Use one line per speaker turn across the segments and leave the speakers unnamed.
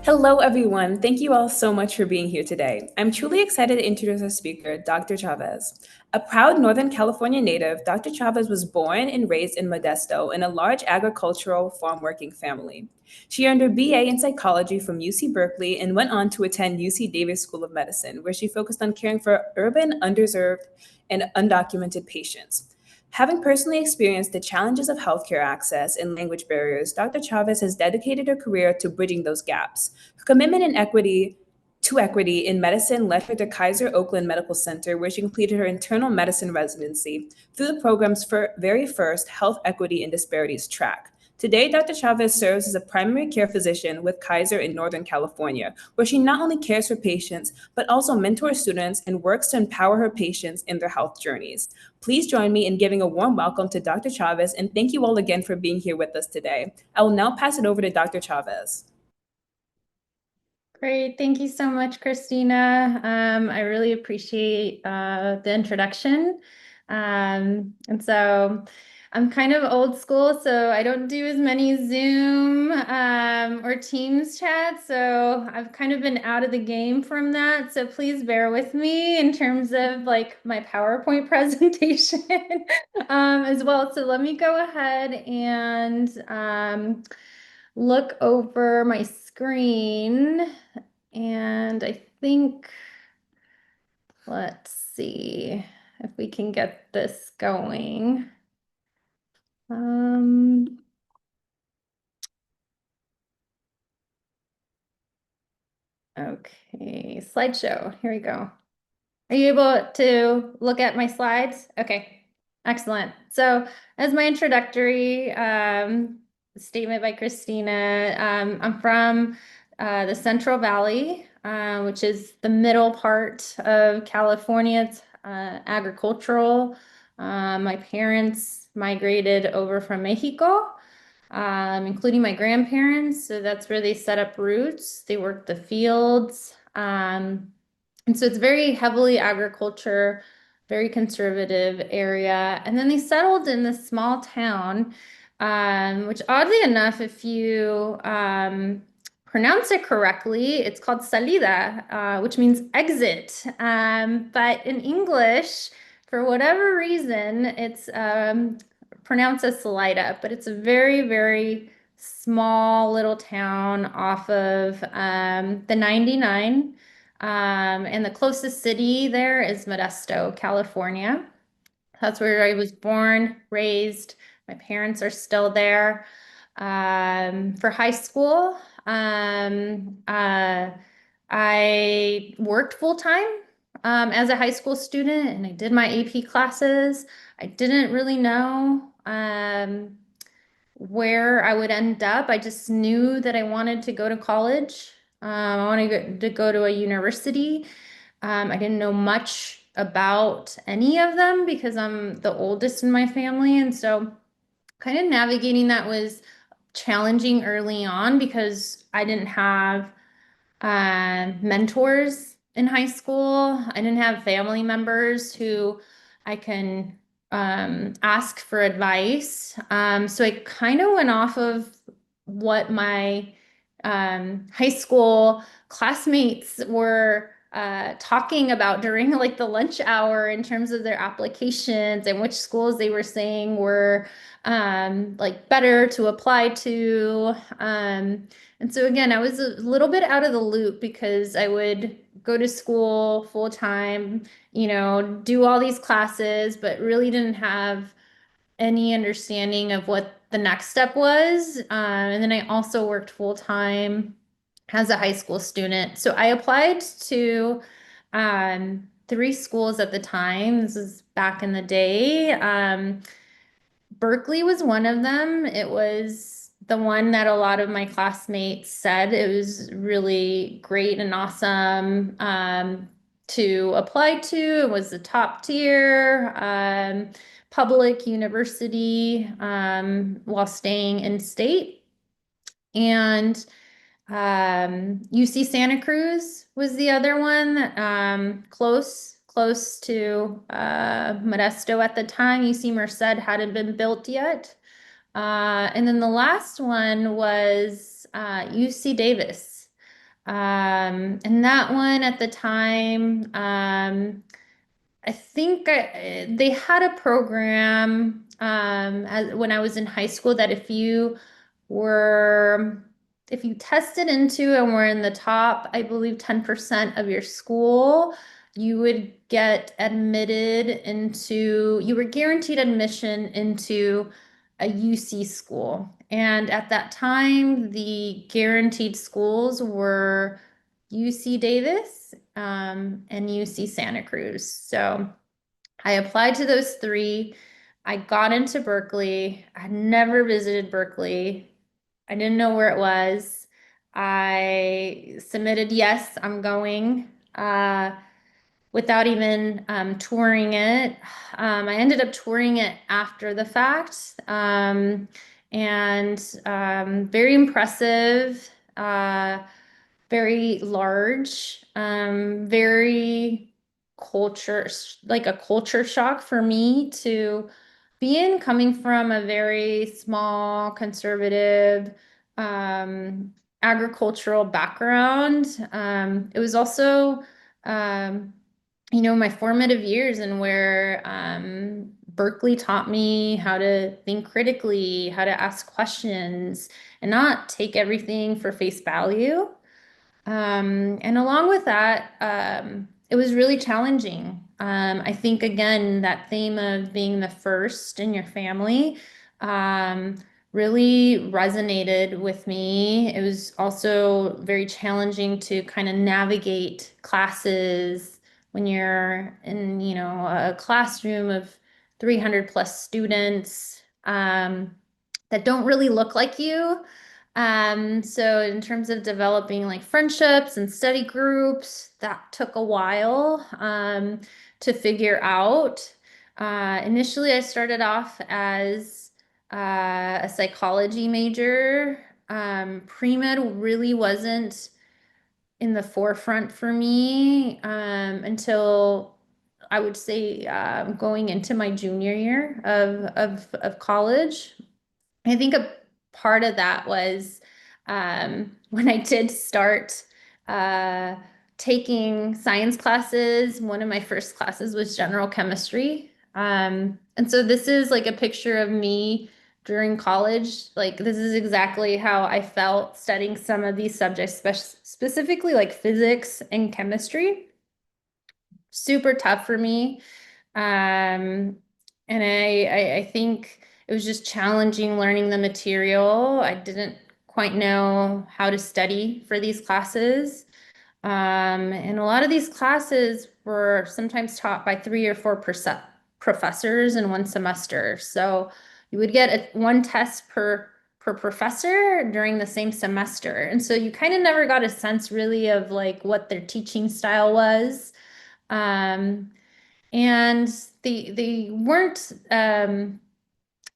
Hello, everyone. Thank you all so much for being here today. I'm truly excited to introduce our speaker, Dr. Chavez. A proud Northern California native, Dr. Chavez was born and raised in Modesto in a large agricultural farm working family. She earned her BA in psychology from UC Berkeley and went on to attend UC Davis School of Medicine, where she focused on caring for urban, underserved, and undocumented patients. Having personally experienced the challenges of healthcare access and language barriers, Dr. Chavez has dedicated her career to bridging those gaps. Her commitment and equity to equity in medicine led her to Kaiser Oakland Medical Center, where she completed her internal medicine residency through the program's very first Health Equity and Disparities track. Today, Dr. Chavez serves as a primary care physician with Kaiser in Northern California, where she not only cares for patients, but also mentors students and works to empower her patients in their health journeys. Please join me in giving a warm welcome to Dr. Chavez, and thank you all again for being here with us today. I will now pass it over to Dr. Chavez.
Great. Thank you so much, Christina. I really appreciate the introduction. And so I'm kind of old school, so I don't do as many Zoom or Teams chats. So I've kind of been out of the game from that. So please bear with me in terms of like my PowerPoint presentation as well. So let me go ahead and look over my screen. And I think, let's see if we can get this going. Okay, slideshow, here we go. Are you able to look at my slides? Okay, excellent. So as my introductory statement by Christina, I'm from the Central Valley, which is the middle part of California. It's agricultural. My parents migrated over from Mexico, including my grandparents. So that's where they set up roots. They worked the fields. And so it's very heavily agriculture, very conservative area. And then they settled in this small town, which oddly enough, if you pronounce it correctly, it's called Salida, which means exit. But in English, for whatever reason, it's pronounced as Salida, but it's a very, very small little town off of the 99. And the closest city there is Modesto, California. That's where I was born, raised. My parents are still there. For high school, I worked full time as a high school student, and I did my AP classes. I didn't really know where I would end up. I just knew that I wanted to go to college. I wanted to go to a university. I didn't know much about any of them because I'm the oldest in my family. And so kind of navigating that was challenging early on because I didn't have mentors in high school. I didn't have family members who I can ask for advice. So I kind of went off of what my high school classmates were talking about during like the lunch hour in terms of their applications and which schools they were saying were like better to apply to. And so again, I was a little bit out of the loop because I would go to school full time, do all these classes, but really didn't have any understanding of what the next step was. And then I also worked full time as a high school student. So I applied to 3 schools at the time. This is back in the day. Berkeley was one of them. It was the one that a lot of my classmates said it was really great and awesome to apply to. It was the top tier public university while staying in state. And UC Santa Cruz was the other one, close to Modesto at the time. UC Merced hadn't been built yet. And then the last one was UC Davis. And that one at the time, I think they had a program when I was in high school that were, if you tested into and were in the top, I believe 10% of your school, you would get admitted into, you were guaranteed admission into a UC school. And at that time, the guaranteed schools were UC Davis and UC Santa Cruz. So I applied to those three. I got into Berkeley. I never visited Berkeley. I didn't know where it was. I submitted, yes, I'm going, without even touring it. I ended up touring it after the fact, and very impressive. Very large, very culture, like a culture shock for me to be in, coming from a very small, conservative, um, agricultural background. It was also, um, my formative years and where Berkeley taught me how to think critically, how to ask questions, and not take everything for face value. And along with that, it was really challenging. I think, again, that theme of being the first in your family um, really resonated with me. It was also very challenging to kind of navigate classes when you're in, a classroom of 300 plus students that don't really look like you. So in terms of developing like friendships and study groups, that took a while to figure out. Initially, I started off as a psychology major. Pre-med really wasn't in the forefront for me until I would say going into my junior year of college. I think a part of that was when I did start uh, taking science classes. One of my first classes was general chemistry. And so this is like a picture of me during college. Like, this is exactly how I felt studying some of these subjects, specifically like physics and chemistry. Super tough for me. And I think it was just challenging learning the material. I didn't quite know how to study for these classes. And a lot of these classes were sometimes taught by 3 or 4 professors in one semester. So you would get one test per professor during the same semester. And so you kind of never got a sense really of like what their teaching style was. Um, and they weren't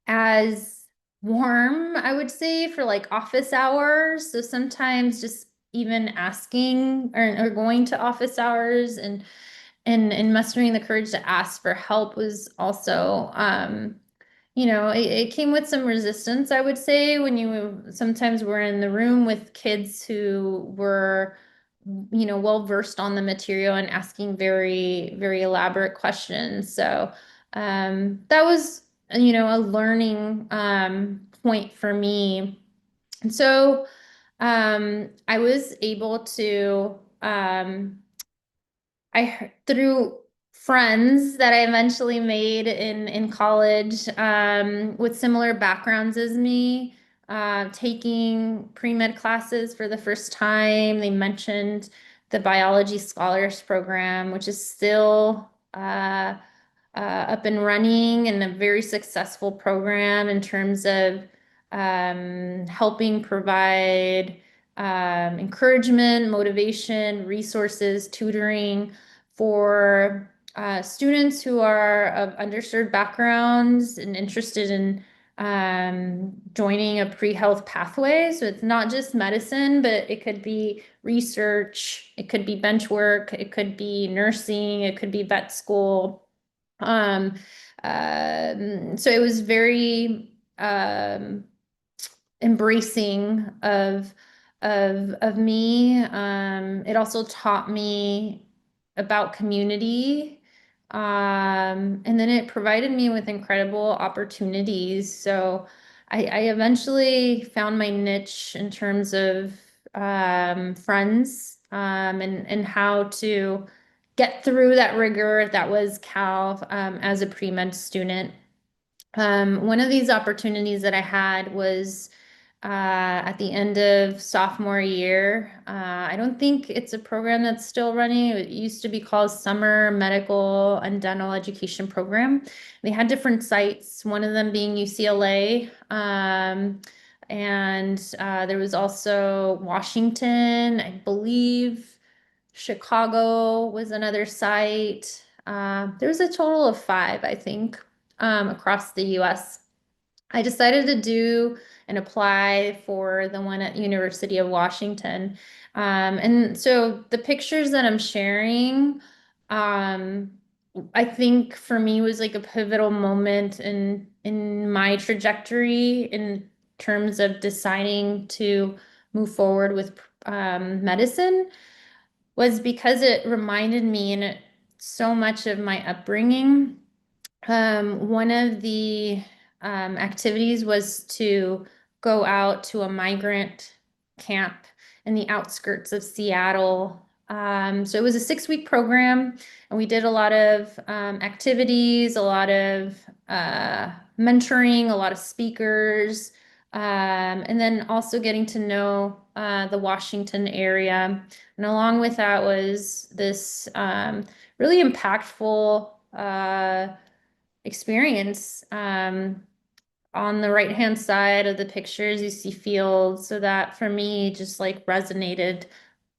as warm, I would say, for like office hours. So sometimes just even asking or going to office hours and mustering the courage to ask for help was also it came with some resistance, I would say, when you sometimes were in the room with kids who were, well versed on the material and asking very, very elaborate questions. So that was, a learning point for me. And so I was able to through friends that I eventually made in college with similar backgrounds as me, taking pre-med classes for the first time. They mentioned the biology scholars program, which is still up and running and a very successful program in terms of helping provide encouragement, motivation, resources, tutoring for students who are of underserved backgrounds and interested in joining a pre-health pathway. So it's not just medicine, but it could be research, it could be bench work, it could be nursing, it could be vet school. Um, so it was very embracing of of me. It also taught me about community. And then it provided me with incredible opportunities. So I eventually found my niche in terms of friends and how to get through that rigor that was Cal as a pre-med student. One of these opportunities that I had was at the end of sophomore year. I don't think it's a program that's still running. It used to be called Summer Medical and Dental Education Program. They had different sites, one of them being UCLA. And there was also Washington, I believe. Chicago was another site. There was a total of five, I think, across the US. I decided to do and apply for the one at University of Washington. And so the pictures that I'm sharing, um, I think for me was like a pivotal moment in my trajectory in terms of deciding to move forward with medicine was because it reminded me and it so much of my upbringing. One of the activities was to go out to a migrant camp in the outskirts of Seattle. So it was a 6-week program, and we did a lot of activities, a lot of mentoring, a lot of speakers, and then also getting to know the Washington area. And along with that was this really impactful experience. On the right-hand side of the pictures, you see fields. So that for me just like resonated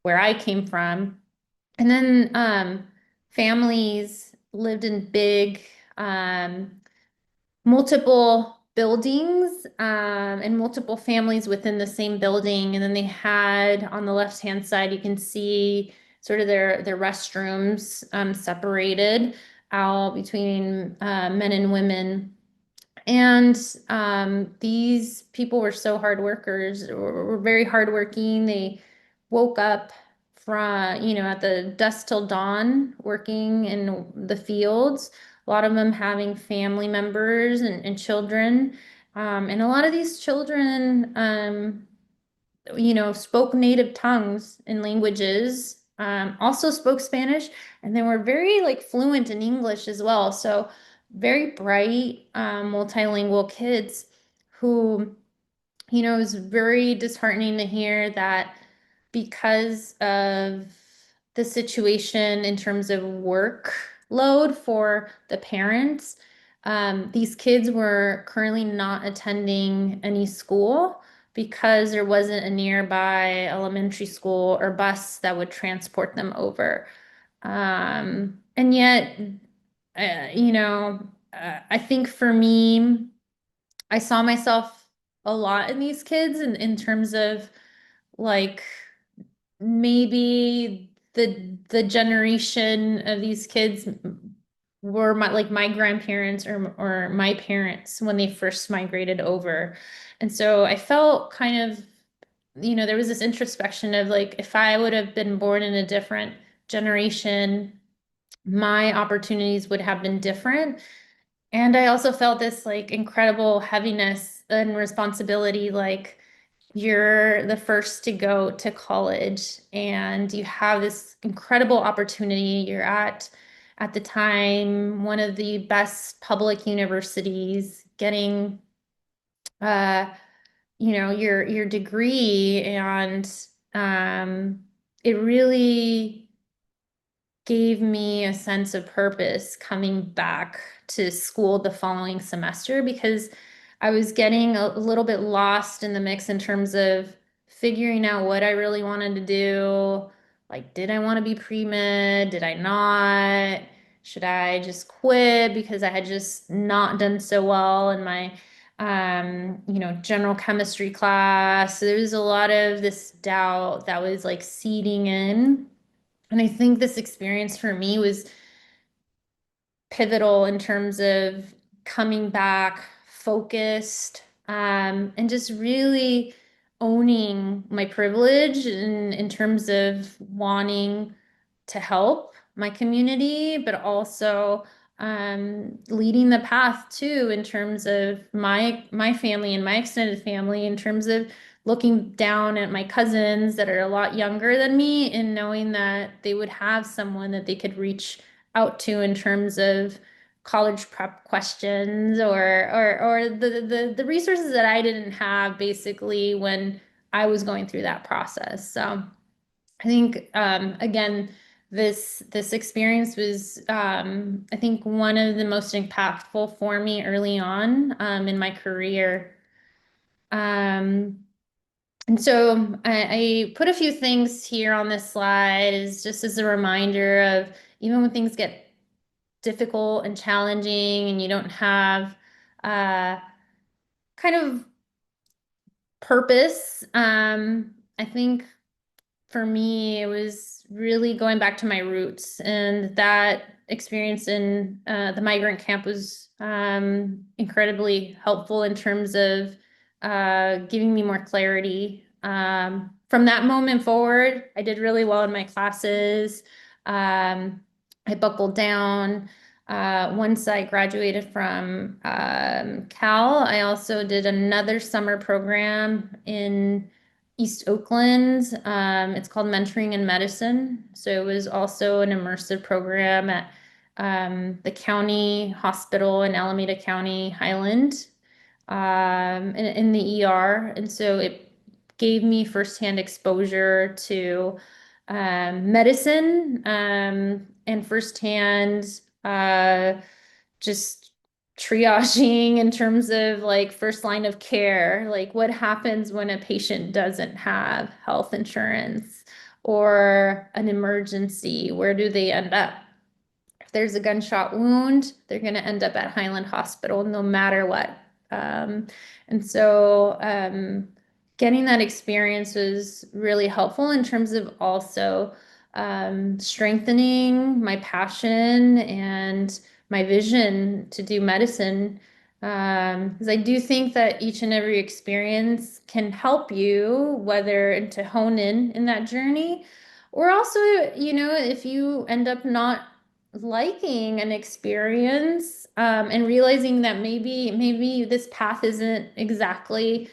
where I came from. And then families lived in big, multiple buildings and multiple families within the same building. And then they had on the left-hand side, you can see sort of their restrooms separated out between men and women. And these people were so hard workers, were very hardworking. They woke up from, at the dusk till dawn working in the fields, a lot of them having family members and children. And a lot of these children, spoke native tongues and languages, also spoke Spanish, and they were very like fluent in English as well. So very bright, multilingual kids who, it was very disheartening to hear that because of the situation in terms of workload for the parents, these kids were currently not attending any school because there wasn't a nearby elementary school or bus that would transport them over. And yet, I think for me, I saw myself a lot in these kids in terms of like maybe the generation of these kids were my grandparents or my parents when they first migrated over. And so I felt kind of, there was this introspection of like if I would have been born in a different generation, my opportunities would have been different. And I also felt this like incredible heaviness and responsibility, like you're the first to go to college and you have this incredible opportunity. You're at the time, one of the best public universities, getting your degree, and it really gave me a sense of purpose coming back to school the following semester because I was getting a little bit lost in the mix in terms of figuring out what I really wanted to do. Like, did I want to be pre-med? Did I not? Should I just quit because I had just not done so well in my general chemistry class? So there was a lot of this doubt that was like seeding in. And I think this experience for me was pivotal in terms of coming back focused, and just really owning my privilege in terms of wanting to help my community, but also leading the path too in terms of my family and my extended family, in terms of looking down at my cousins that are a lot younger than me and knowing that they would have someone that they could reach out to in terms of college prep questions or the resources that I didn't have basically when I was going through that process. So I think again, this experience was I think one of the most impactful for me early on in my career. Um, and so I put a few things here on this slide is just as a reminder of even when things get difficult and challenging and you don't have uh, kind of purpose, I think for me, it was really going back to my roots, and that experience in the migrant camp was incredibly helpful in terms of giving me more clarity. From that moment forward, I did really well in my classes. I buckled down. Once I graduated from Cal, I also did another summer program in East Oakland. It's called Mentoring in Medicine. So it was also an immersive program at the county hospital in Alameda County, Highland, in the ER. And so it gave me firsthand exposure to medicine and firsthand just triaging in terms of like first line of care, like what happens when a patient doesn't have health insurance or an emergency, where do they end up? If there's a gunshot wound, they're going to end up at Highland Hospital no matter what. Um, and so getting that experience was really helpful in terms of also strengthening my passion and my vision to do medicine. Because I do think that each and every experience can help you, whether to hone in that journey, or also, if you end up not liking an experience and realizing that maybe this path isn't exactly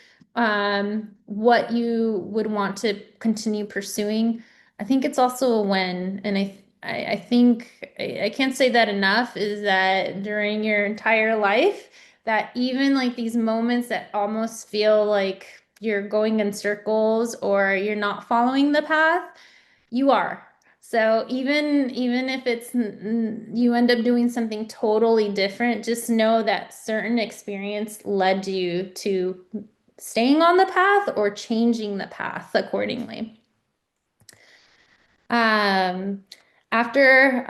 what you would want to continue pursuing. I think it's also a win, and I think I can't say that enough, is that during your entire life, that even like these moments that almost feel like you're going in circles or you're not following the path, you are. So even if it's you end up doing something totally different, just know that certain experience led you to staying on the path or changing the path accordingly. Um, After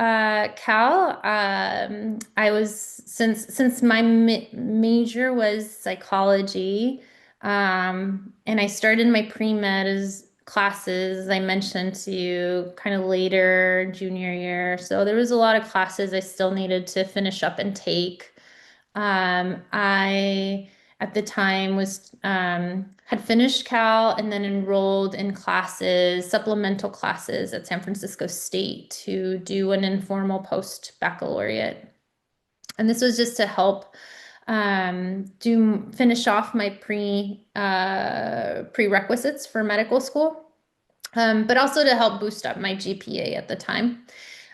Cal, I was since my major was psychology, and I started my pre-med as classes, as I mentioned to you, kind of later junior year. So there was a lot of classes I still needed to finish up and take. I at the time was had finished Cal and then enrolled in classes, supplemental classes at San Francisco State to do an informal post-baccalaureate. And this was just to help finish off my prerequisites for medical school, but also to help boost up my GPA at the time.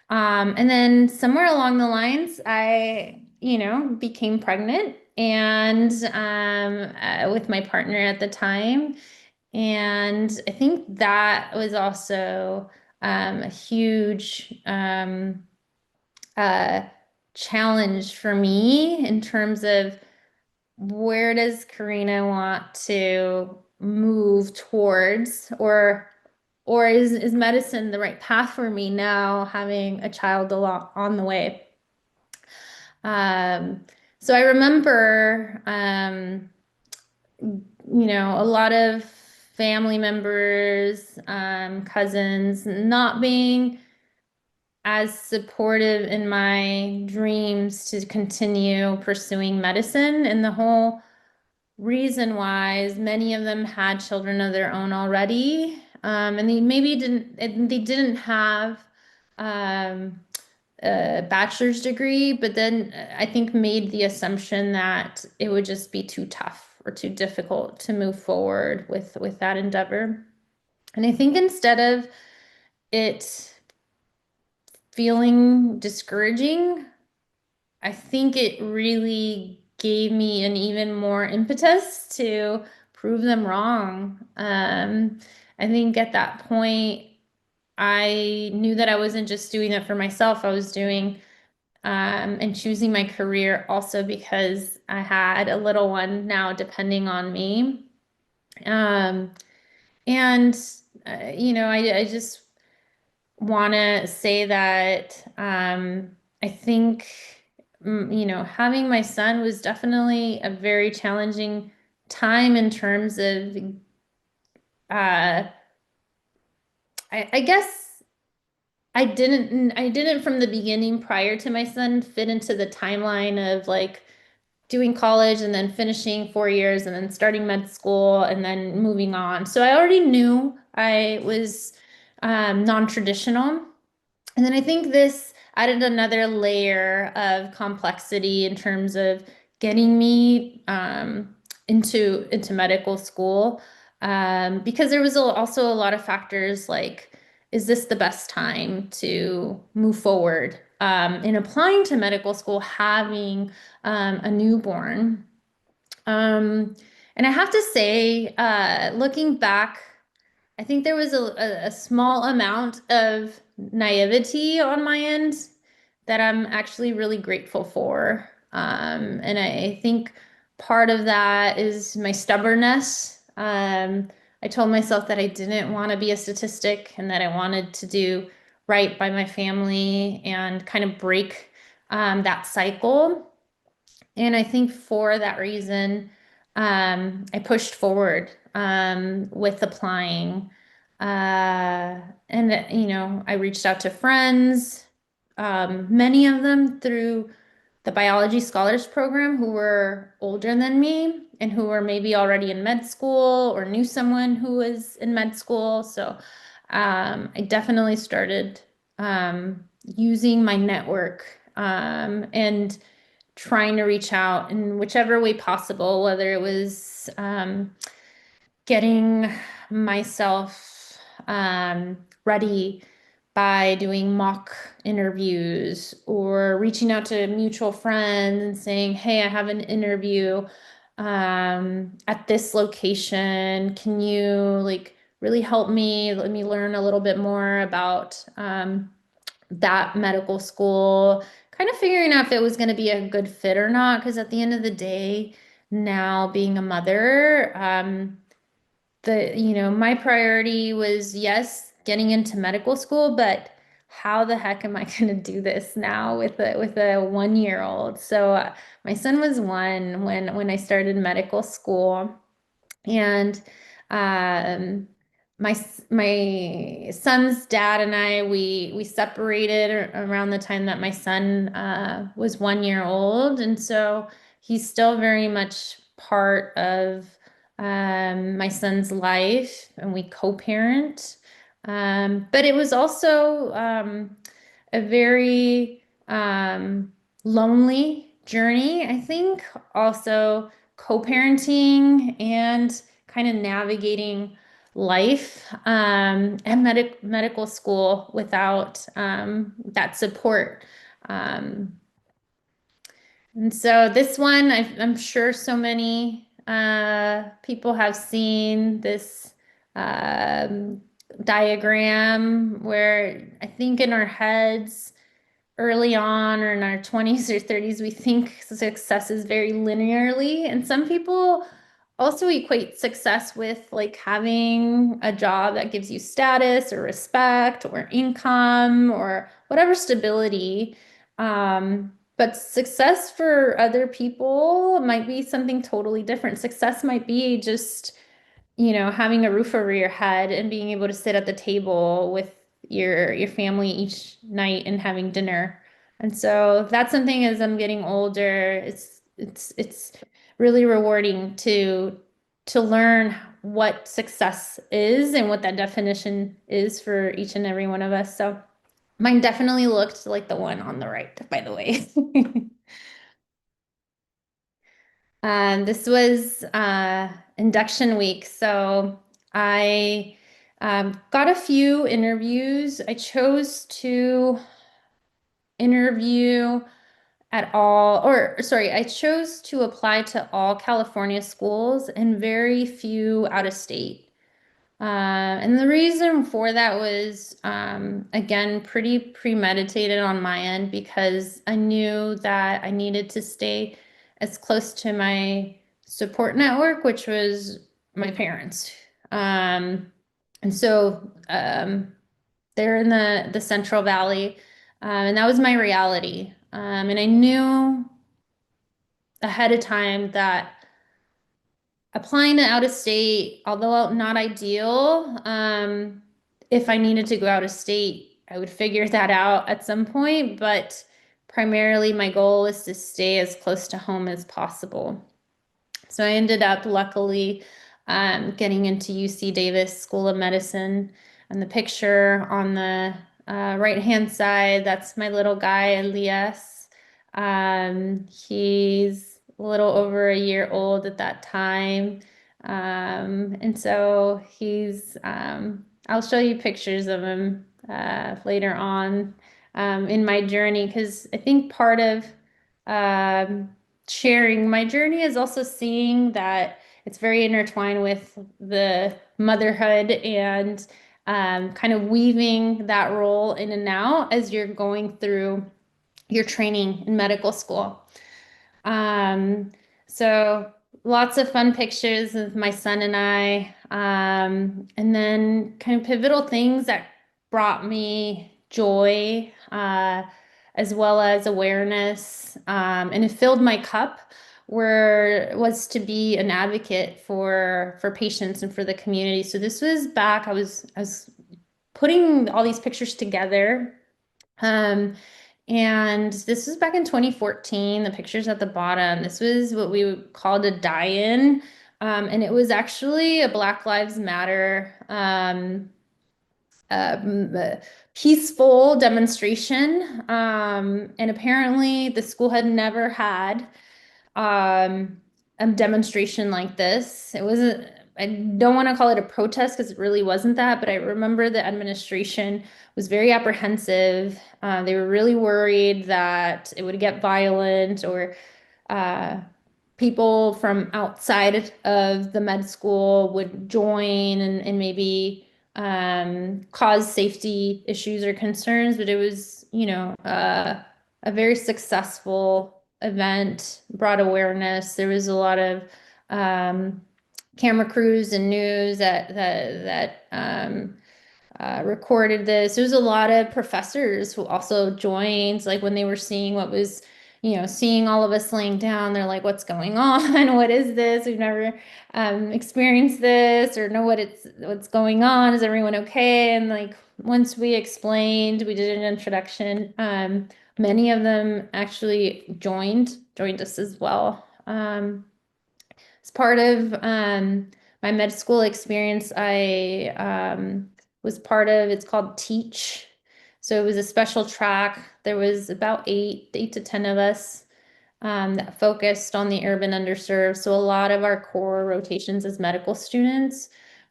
And then somewhere along the lines, I, became pregnant and with my partner at the time. And I think that was also a huge uh, challenge for me in terms of where does Karina want to move towards, or is medicine the right path for me now, having a child a lot on the way? Um, so I remember, a lot of family members, cousins not being as supportive in my dreams to continue pursuing medicine, and the whole reason why is many of them had children of their own already, and they didn't have um, a bachelor's degree, but then I think made the assumption that it would just be too tough or too difficult to move forward with that endeavor. And I think instead of it feeling discouraging, I think it really gave me an even more impetus to prove them wrong. I think at that point, I knew that I wasn't just doing it for myself. I was doing and choosing my career also because I had a little one now depending on me. Um, and, I just want to say that I think, having my son was definitely a very challenging time in terms of, I guess I didn't from the beginning prior to my son fit into the timeline of like doing college and then finishing 4 years and then starting med school and then moving on. So I already knew I was non-traditional. And then I think this added another layer of complexity in terms of getting me into medical school because there was also a lot of factors like, is this the best time to move forward in applying to medical school, having a newborn? Um, and I have to say, looking back, I think there was a small amount of naivety on my end that I'm actually really grateful for. And I think part of that is my stubbornness. I told myself that I didn't want to be a statistic and that I wanted to do right by my family and kind of break that cycle. And I think for that reason, I pushed forward with applying. And, I reached out to friends, many of them through the biology scholars program who were older than me and who were maybe already in med school or knew someone who was in med school. So I definitely started using my network and trying to reach out in whichever way possible, whether it was getting myself ready by doing mock interviews or reaching out to mutual friends and saying, hey, I have an interview at this location. Can you like really help me? Let me learn a little bit more about that medical school, kind of figuring out if it was going to be a good fit or not. Because at the end of the day, now being a mother, my priority was yes, getting into medical school, but how the heck am I going to do this now with a 1 year old? So my son was one when I started medical school, and um, my son's dad and I we separated around the time that my son was 1 year old, and so he's still very much part of my son's life, and we co-parent. But it was also a very lonely journey, I think. Also, co-parenting and kind of navigating life and medical school without that support. Um, and so this one, I'm sure so many people have seen this diagram where I think in our heads, early on or in our 20s or 30s, we think success is very linearly. And some people also equate success with like having a job that gives you status or respect or income or whatever stability. But success for other people might be something totally different. Success might be just having a roof over your head and being able to sit at the table with your family each night and having dinner. And so that's something as I'm getting older, it's really rewarding to learn what success is and what that definition is for each and every one of us. So mine definitely looked like the one on the right, by the way. This was induction week, so I got a few interviews. I chose to interview at all, or sorry, I chose to apply to all California schools and very few out of state. And the reason for that was, again, pretty premeditated on my end because I knew that I needed to stay as close to my support network, which was my parents. And so they're in the Central Valley, and that was my reality. And I knew ahead of time that applying to out of state, although not ideal, if I needed to go out of state, I would figure that out at some point. But primarily, my goal is to stay as close to home as possible. So I ended up, luckily, getting into UC Davis School of Medicine. And the picture on the right-hand side, that's my little guy, Elias. He's a little over a year old at that time. And so I'll show you pictures of him later on in my journey, because I think part of sharing my journey is also seeing that it's very intertwined with the motherhood and kind of weaving that role in and out as you're going through your training in medical school. So lots of fun pictures of my son and I, and then kind of pivotal things that brought me joy, as well as awareness, and it filled my cup was to be an advocate for patients and for the community. So this was back, I was putting all these pictures together. And this was back in 2014, the pictures at the bottom. This was what we called a die-in. And it was actually a Black Lives Matter peaceful demonstration. And apparently the school had never had a demonstration like this. It wasn't, I don't want to call it a protest because it really wasn't that, but I remember the administration was very apprehensive. They were really worried that it would get violent or people from outside of the med school would join and maybe cause safety issues or concerns. But it was, a very successful event, brought awareness. There was a lot of camera crews and news that recorded this. There was a lot of professors who also joined, like when they were seeing what was, seeing all of us laying down, they're like, what's going on? What is this? We've never experienced this or know what's going on. Is everyone okay? And like, once we explained, we did an introduction. Many of them actually joined us as well. As part of my med school experience, I was part of, it's called Teach. So it was a special track. There was about eight to 10 of us that focused on the urban underserved. So a lot of our core rotations as medical students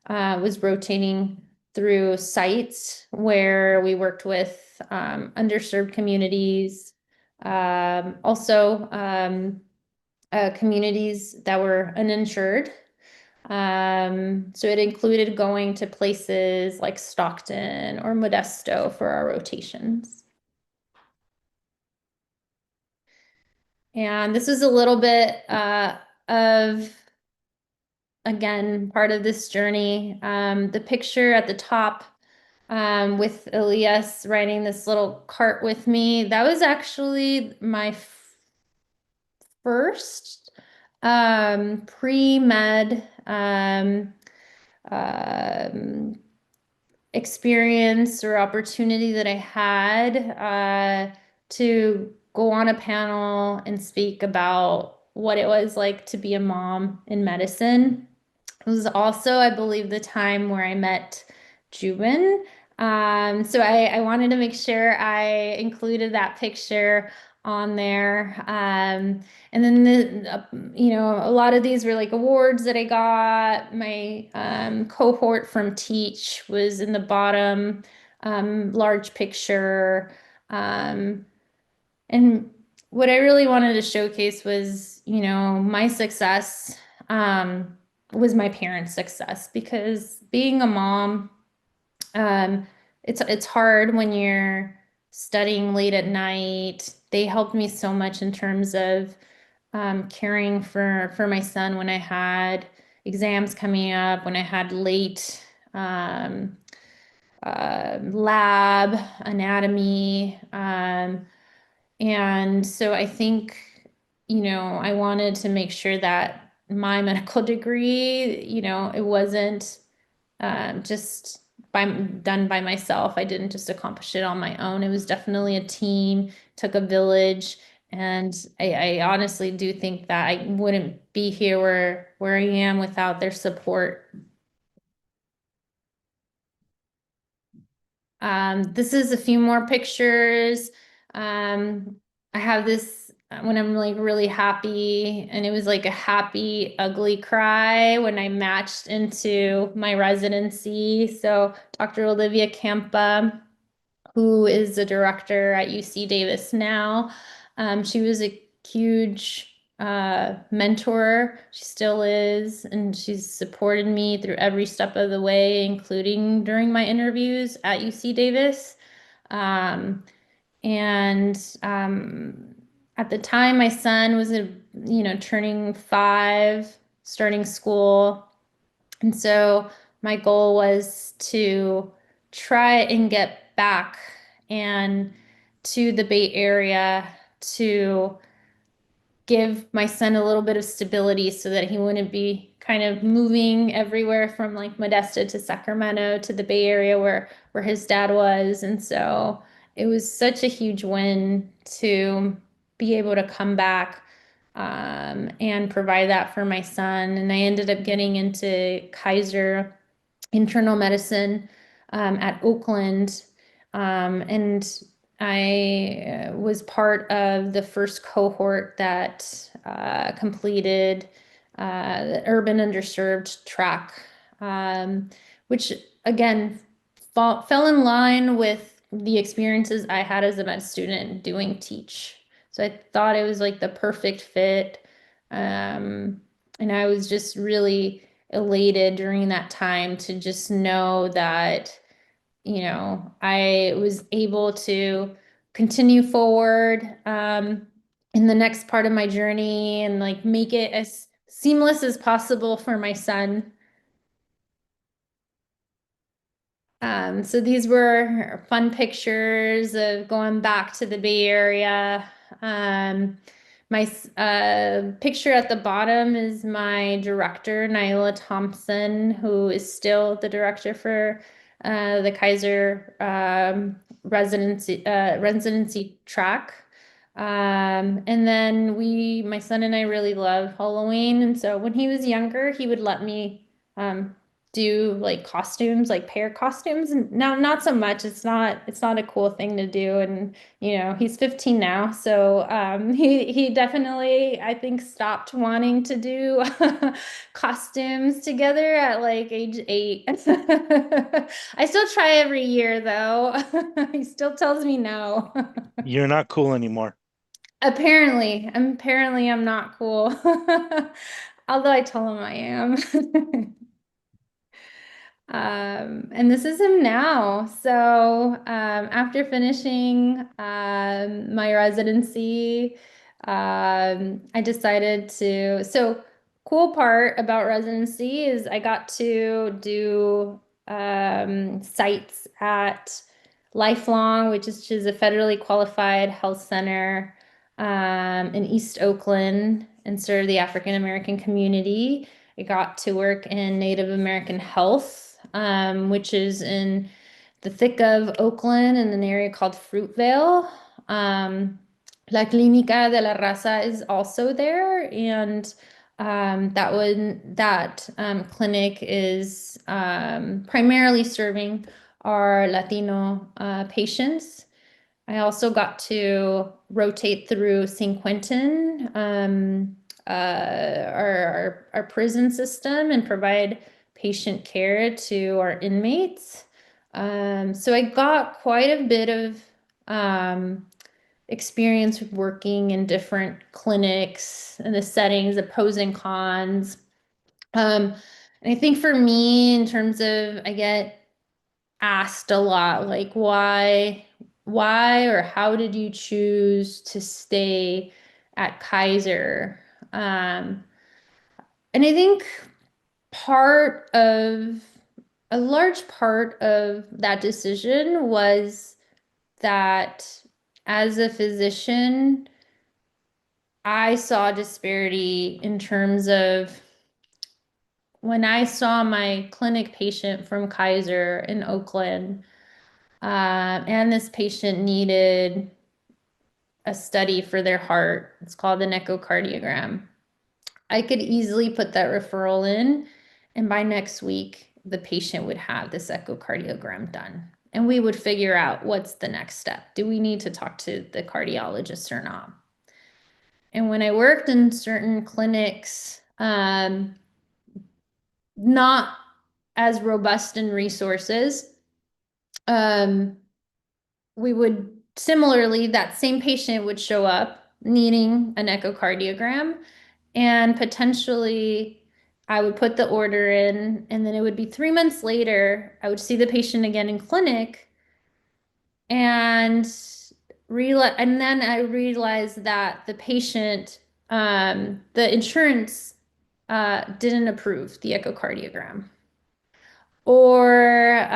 was rotating through sites where we worked with underserved communities, also communities that were uninsured. So it included going to places like Stockton or Modesto for our rotations. And this is a little bit of, again, part of this journey. The picture at the top with Elias riding this little cart with me, that was actually my first pre-med experience or opportunity that I had to go on a panel and speak about what it was like to be a mom in medicine. It was also, I believe, the time where I met Jubin. So I wanted to make sure I included that picture on there. And then a lot of these were like awards that I got. My cohort from Teach was in the bottom large picture. Um, and what I really wanted to showcase was, my success was my parents' success, because being a mom, um, it's hard when you're studying late at night. They helped me so much in terms of caring for my son when I had exams coming up, when I had late um, lab, anatomy. And so I think, I wanted to make sure that my medical degree, it wasn't just done by myself. I didn't just accomplish it on my own. It was definitely a team, took a village. And I honestly do think that I wouldn't be here where I am without their support. This is a few more pictures. I have this when I'm like really happy, and it was like a happy, ugly cry when I matched into my residency. So Dr. Olivia Campa, who is the director at UC Davis now, she was a huge mentor. She still is, and she's supported me through every step of the way, including during my interviews at UC Davis. Um, and at the time, my son was, turning 5, starting school. And so my goal was to try and get back and to the Bay Area to give my son a little bit of stability so that he wouldn't be kind of moving everywhere from like Modesto to Sacramento to the Bay Area where his dad was. And so it was such a huge win to be able to come back and provide that for my son. And I ended up getting into Kaiser internal medicine at Oakland. And I was part of the first cohort that completed the urban underserved track, which again fell in line with the experiences I had as a med student doing Teach. So I thought it was like the perfect fit. And I was just really elated during that time to just know that, I was able to continue forward in the next part of my journey and like make it as seamless as possible for my son. So these were fun pictures of going back to the Bay Area. My picture at the bottom is my director, Nyla Thompson, who is still the director for the Kaiser residency track. And then my son and I really love Halloween. And so when he was younger, he would let me do like costumes, like pair costumes. And now not so much. It's not a cool thing to do. And he's 15 now, so he definitely, I think, stopped wanting to do costumes together at like age 8. I still try every year though. He still tells me no.
You're not cool anymore.
Apparently I'm not cool. Although I tell him I am. And this is him now. So after finishing my residency, I decided to. So, cool part about residency is I got to do sites at Lifelong, which is a federally qualified health center in East Oakland, and serve the African American community. I got to work in Native American health, which is in the thick of Oakland in an area called Fruitvale. La Clínica de la Raza is also there, and that clinic is primarily serving our Latino patients. I also got to rotate through San Quentin, our prison system, and provide patient care to our inmates. So I got quite a bit of experience working in different clinics and the settings, the pros and cons. And I think for me, in terms of, I get asked a lot, like why or how did you choose to stay at Kaiser? And I think part of a large part of that decision was that as a physician, I saw disparity in terms of when I saw my clinic patient from Kaiser in Oakland, and this patient needed a study for their heart. It's called an echocardiogram. I could easily put that referral in, and by next week, the patient would have this echocardiogram done. And we would figure out what's the next step. Do we need to talk to the cardiologist or not? And when I worked in certain clinics, not as robust in resources, we would similarly, that same patient would show up needing an echocardiogram, and potentially I would put the order in, and then it would be 3 months later, I would see the patient again in clinic, and then I realized that the patient, the insurance didn't approve the echocardiogram, or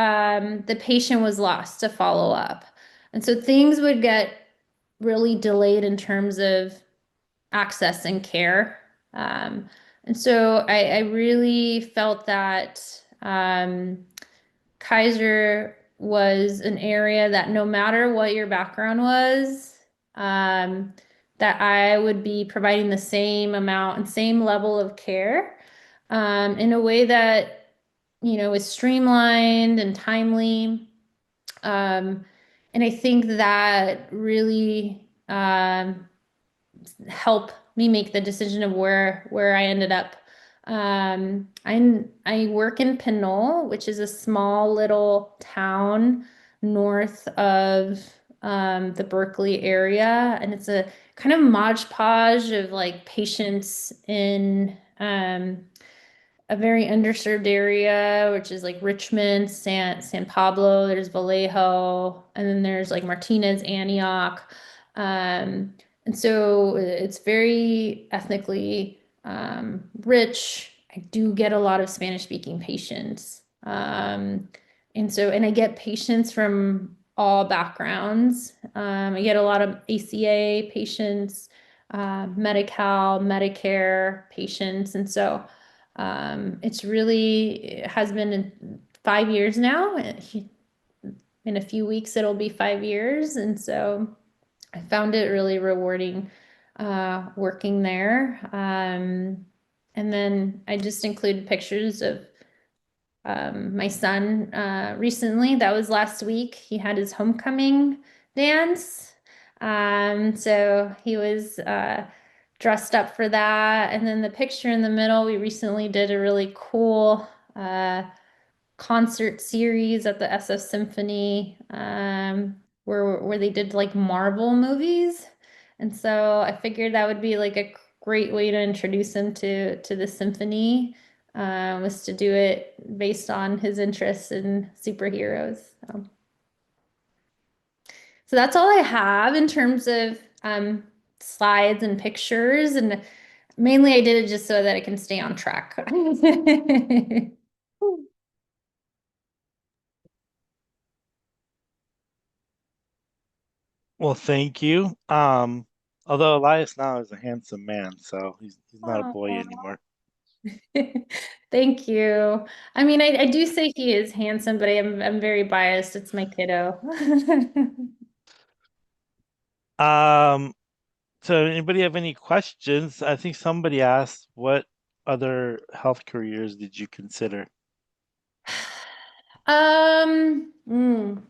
the patient was lost to follow up. And so things would get really delayed in terms of access and care. And so I really felt that Kaiser was an area that no matter what your background was, that I would be providing the same amount and same level of care in a way that, is streamlined and timely. And I think that really helped me make the decision of where I ended up. I work in Pinole, which is a small little town north of the Berkeley area, and it's a kind of modge podge of like patients in a very underserved area, which is like Richmond, San Pablo, there's Vallejo, and then there's like Martinez, Antioch. And so it's very ethnically rich. I do get a lot of Spanish speaking patients. And I get patients from all backgrounds. I get a lot of ACA patients, Medi-Cal, Medicare patients. And so it has been in 5 years now. In a few weeks, it'll be 5 years. And so I found it really rewarding working there. And then I just included pictures of my son recently. That was last week. He had his homecoming dance. So he was dressed up for that. And then the picture in the middle, we recently did a really cool concert series at the SF Symphony, where they did like Marvel movies. And so I figured that would be like a great way to introduce him to the symphony, was to do it based on his interests in superheroes. So that's all I have in terms of slides and pictures. And mainly I did it just so that I can stay on track.
Well, thank you. Although Elias now is a handsome man, so he's not a boy anymore.
Thank you. I mean, I do say he is handsome, but I'm very biased. It's my kiddo.
Um, So anybody have any questions? I think somebody asked, what other health careers did you consider?
Um, mm.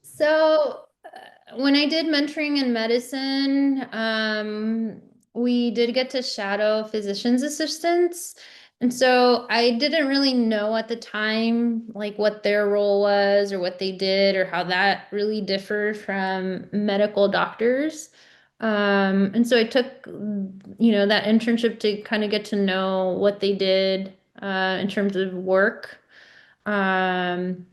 So when I did mentoring in medicine, we did get to shadow physician's assistants. And so I didn't really know at the time, like what their role was or what they did or how that really differed from medical doctors. And so I took, that internship to kind of get to know what they did, in terms of work. Um,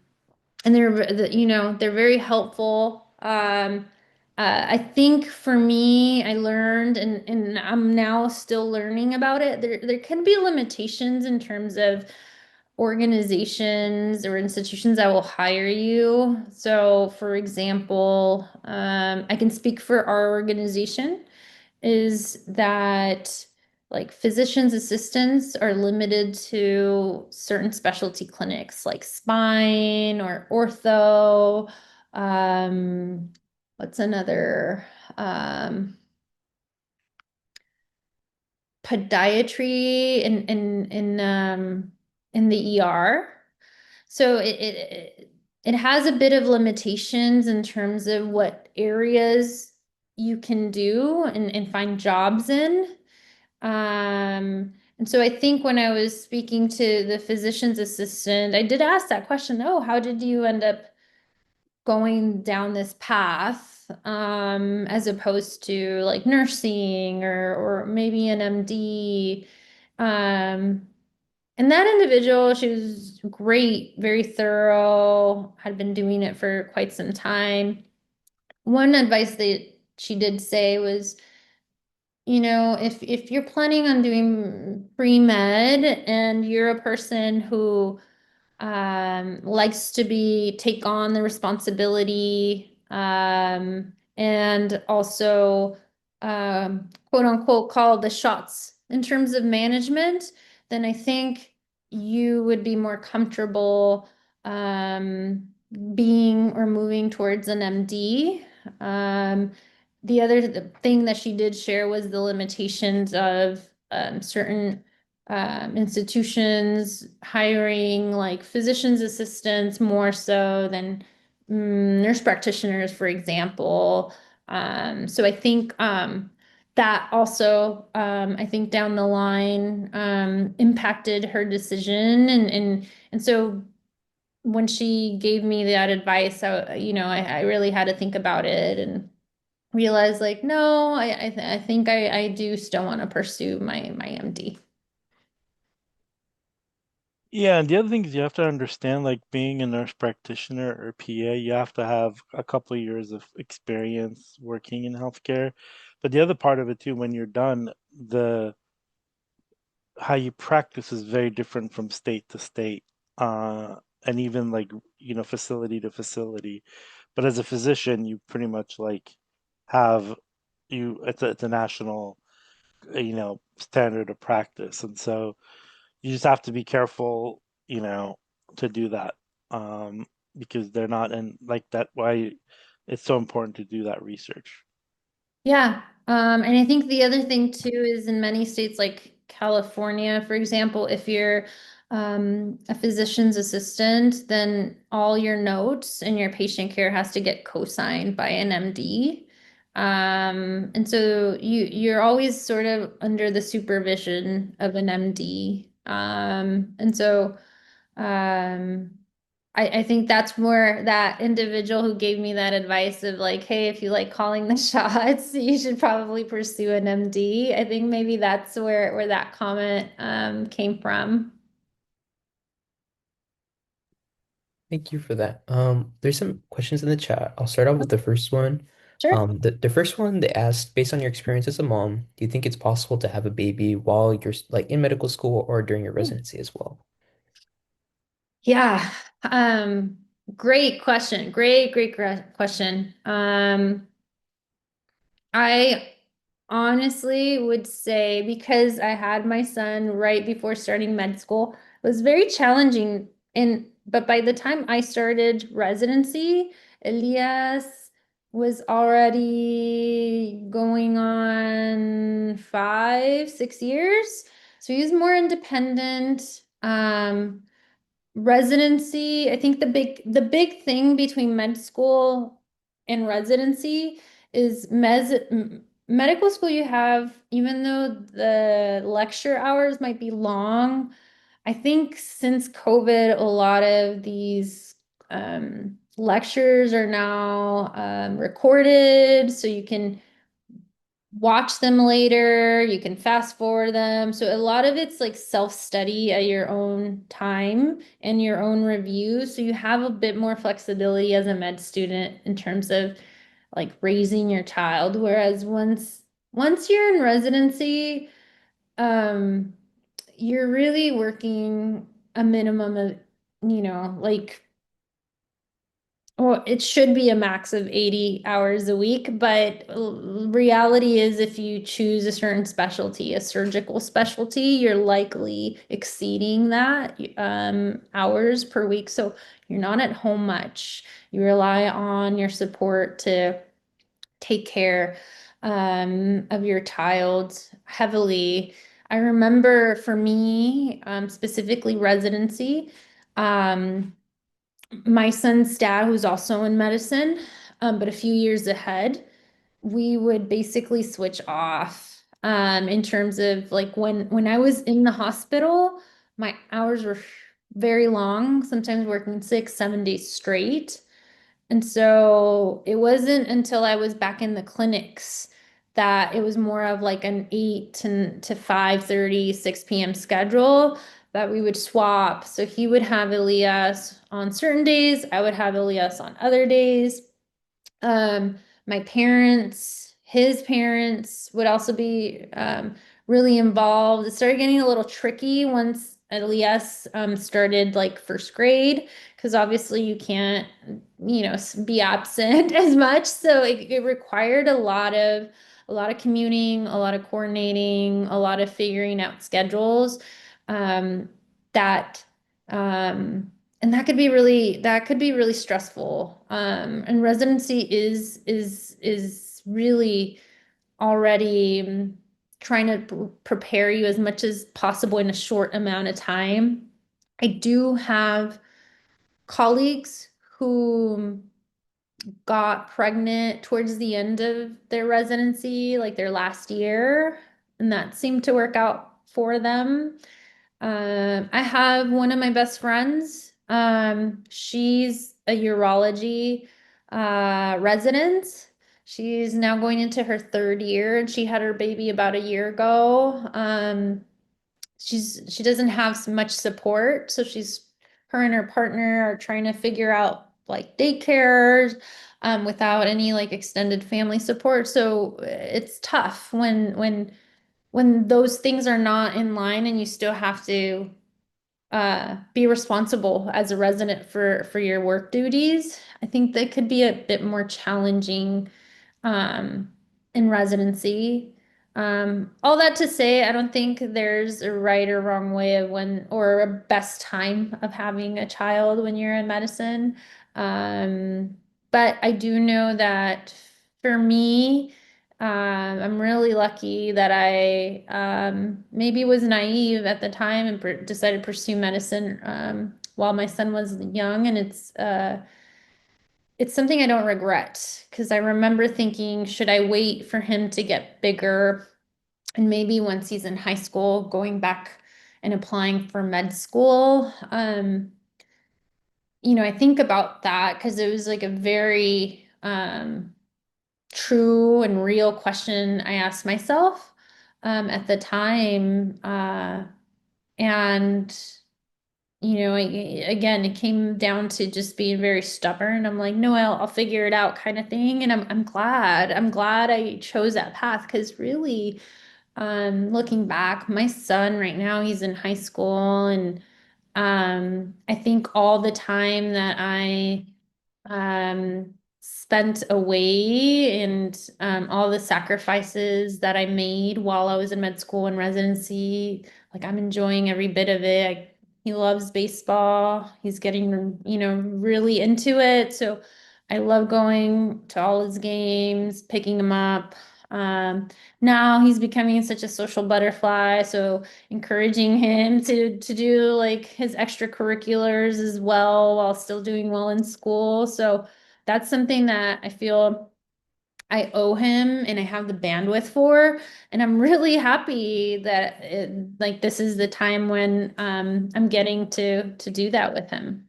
and they're very helpful. I think for me, I learned, and I'm now still learning about it. There can be limitations in terms of organizations or institutions that will hire you. So, for example, I can speak for our organization, is that like physician's assistants are limited to certain specialty clinics like spine or ortho. What's another? Podiatry in the ER. So it has a bit of limitations in terms of what areas you can do and find jobs in. And so I think when I was speaking to the physician's assistant, I did ask that question, oh, how did you end up going down this path, as opposed to like nursing or maybe an MD? And that individual, she was great, very thorough, had been doing it for quite some time. One advice that she did say was, if you're planning on doing pre-med and you're a person who likes to take on the responsibility, and also, quote unquote, call the shots in terms of management, then I think you would be more comfortable being or moving towards an MD. The other thing that she did share was the limitations of certain institutions hiring like physician's assistants more so than nurse practitioners, for example. So I think that also, I think down the line, impacted her decision. And so when she gave me that advice, I really had to think about it and realize like, no, I think I do still want to pursue my MD.
Yeah, and the other thing is you have to understand, like being a nurse practitioner or PA, you have to have a couple of years of experience working in healthcare. But the other part of it too, when you're done, the how you practice is very different from state to state, and even like, facility to facility. But as a physician, you pretty much like have it's a national, standard of practice, and so you just have to be careful, to do that, um, because they're not in like that. Why it's so important to do that research.
Yeah. And I think the other thing too is in many states like California, for example, if you're a physician's assistant, then all your notes and your patient care has to get co-signed by an MD. And so you're always sort of under the supervision of an MD. And so um, I think that's more that individual who gave me that advice of like, hey, if you like calling the shots, you should probably pursue an MD. I think maybe that's where that comment came from.
Thank you for that. There's some questions in the chat. I'll start off with the first one.
Sure.
The first one they asked, based on your experience as a mom, do you think it's possible to have a baby while you're like in medical school or during your residency as well?
Yeah. Um, Great question. Great question. I honestly would say because I had my son right before starting med school, it was very challenging. But by the time I started residency, Elias was already going on 5, 6 years. So he was more independent. Residency, I think the big thing between med school and residency is medical school you have, even though the lecture hours might be long, I think since COVID, a lot of these lectures are now recorded, so you can watch them later, you can fast forward them. So a lot of it's like self-study at your own time and your own review. So you have a bit more flexibility as a med student in terms of like raising your child. Whereas once you're in residency, you're really working a minimum of, like, well, it should be a max of 80 hours a week, but reality is if you choose a certain specialty, a surgical specialty, you're likely exceeding that hours per week. So you're not at home much. You rely on your support to take care of your child heavily. I remember for me, specifically residency, my son's dad, who's also in medicine, but a few years ahead, we would basically switch off in terms of like when I was in the hospital, my hours were very long, sometimes working 6, 7 days straight. And so it wasn't until I was back in the clinics that it was more of like an 8 to 5:30, 6 p.m. schedule that we would swap. So he would have Elias on certain days, I would have Elias on other days. My parents, his parents would also be really involved. It started getting a little tricky once Elias started like first grade, because obviously you can't, be absent as much. So it required a lot of commuting, a lot of coordinating, a lot of figuring out schedules that and that could be really stressful. And residency is really already trying to prepare you as much as possible in a short amount of time. I do have colleagues who got pregnant towards the end of their residency, like their last year, and that seemed to work out for them. I have one of my best friends. She's a urology resident. She's now going into her 3rd year, and she had her baby about a year ago. She doesn't have much support, so her and her partner are trying to figure out like daycares without any like extended family support. So it's tough when those things are not in line and you still have to be responsible as a resident for your work duties. I think that could be a bit more challenging in residency. All that to say, I don't think there's a right or wrong way of when or a best time of having a child when you're in medicine. But I do know that for me, I'm really lucky that I maybe was naive at the time and decided to pursue medicine while my son was young, and it's something I don't regret, because I remember thinking, should I wait for him to get bigger, and maybe once he's in high school, going back and applying for med school. I think about that because it was like a very true and real question I asked myself at the time. And, again, it came down to just being very stubborn. I'm like, no, I'll figure it out kind of thing. And I'm glad I chose that path, because really, looking back, my son right now, he's in high school, and I think all the time that I spent away, and all the sacrifices that I made while I was in med school and residency, like I'm enjoying every bit of it. He loves baseball. He's getting, really into it. So I love going to all his games, picking him up. Now he's becoming such a social butterfly, so encouraging him to do like his extracurriculars as well while still doing well in school. So that's something that I feel I owe him and I have the bandwidth for. And I'm really happy that like this is the time when I'm getting to do that with him.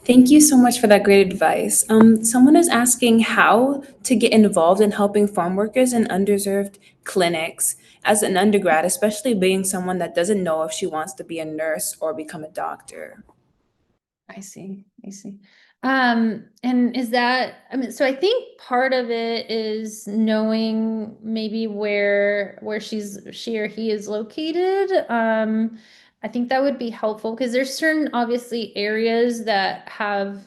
Thank you so much for that great advice. Someone is asking how to get involved in helping farm workers in underserved clinics as an undergrad, especially being someone that doesn't know if she wants to be a nurse or become a doctor.
I see. I see. And is that, I mean, so I think part of it is knowing maybe where she or he is located. I think that would be helpful because there's certain obviously areas that have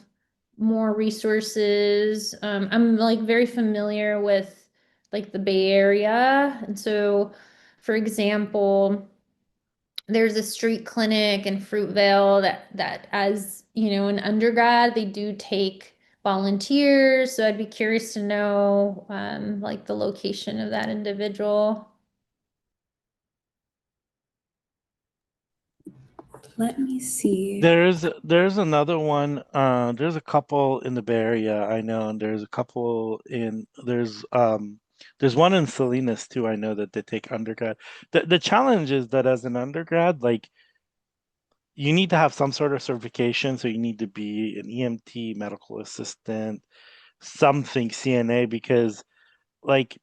more resources. I'm like very familiar with like the Bay Area. And so, for example, there's a street clinic in Fruitvale that as you know, an undergrad, they do take volunteers. So I'd be curious to know like the location of that individual.
Let me see.
There's another one. There's a couple in the Bay Area I know, and there's a couple in there's one in Salinas too. I know that they take undergrad. The challenge is that as an undergrad, like you need to have some sort of certification. So you need to be an EMT, medical assistant, something CNA, because like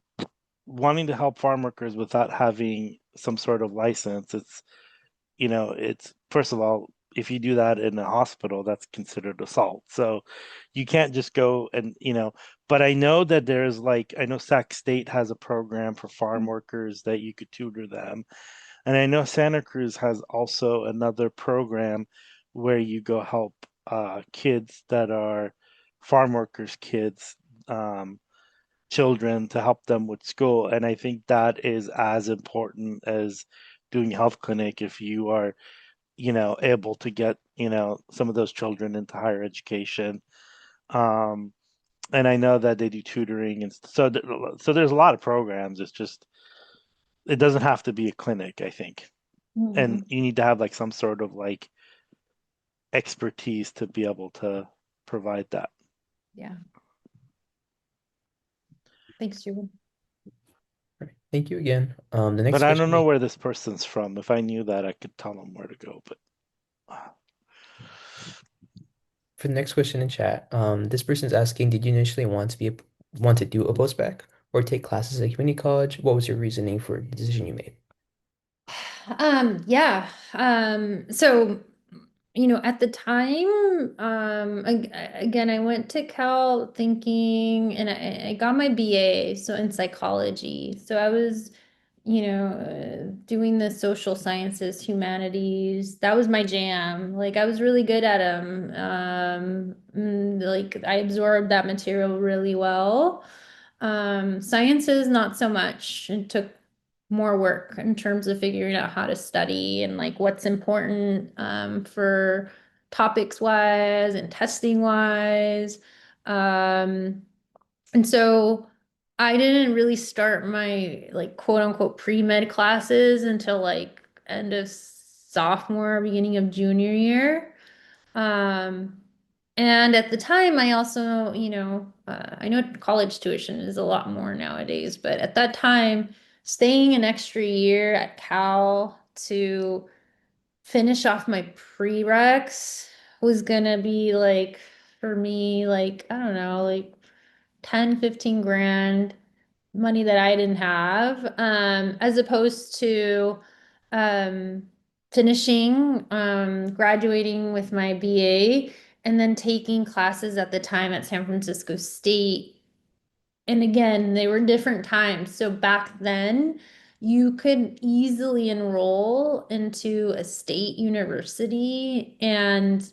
wanting to help farm workers without having some sort of license, it's first of all, if you do that in a hospital, that's considered assault. So you can't just go and, but I know that I know Sac State has a program for farm workers that you could tutor them. And I know Santa Cruz has also another program where you go help kids that are farm workers' kids, children, to help them with school. And I think that is as important as doing health clinic if you are able to get, some of those children into higher education. Um, and I know that they do tutoring, and so there's a lot of programs. It's just it doesn't have to be a clinic, I think, and
Mhm.
you need to have like some sort of like expertise to be able to provide that.
Yeah. Thanks, Julie.
All right. Thank you again. The
But
next
I don't know
question.
where this person's from. If I knew that, I could tell them where to go. But
For the next question in chat, this person is asking, did you initially want to do a postbac or take classes at community college? What was your reasoning for the decision you made?
Yeah. So, you know, at the time, again, I went to Cal thinking, and I got my BA, so in psychology. So I was, doing the social sciences, humanities. That was my jam. Like I was really good at them. Like I absorbed that material really well. Sciences, not so much. It took more work in terms of figuring out how to study and like what's important for topics wise and testing wise. Um, and so I didn't really start my like quote unquote pre-med classes until like end of sophomore, beginning of junior year. Um, and at the time, I also, I know college tuition is a lot more nowadays, but at that time, staying an extra year at Cal to finish off my prereqs was gonna be like, for me, like, I don't know, like 10, 15 grand money that I didn't have, as opposed to um, finishing, graduating with my BA, and then taking classes at the time at San Francisco State. And again, they were different times. So back then, you could easily enroll into a state university and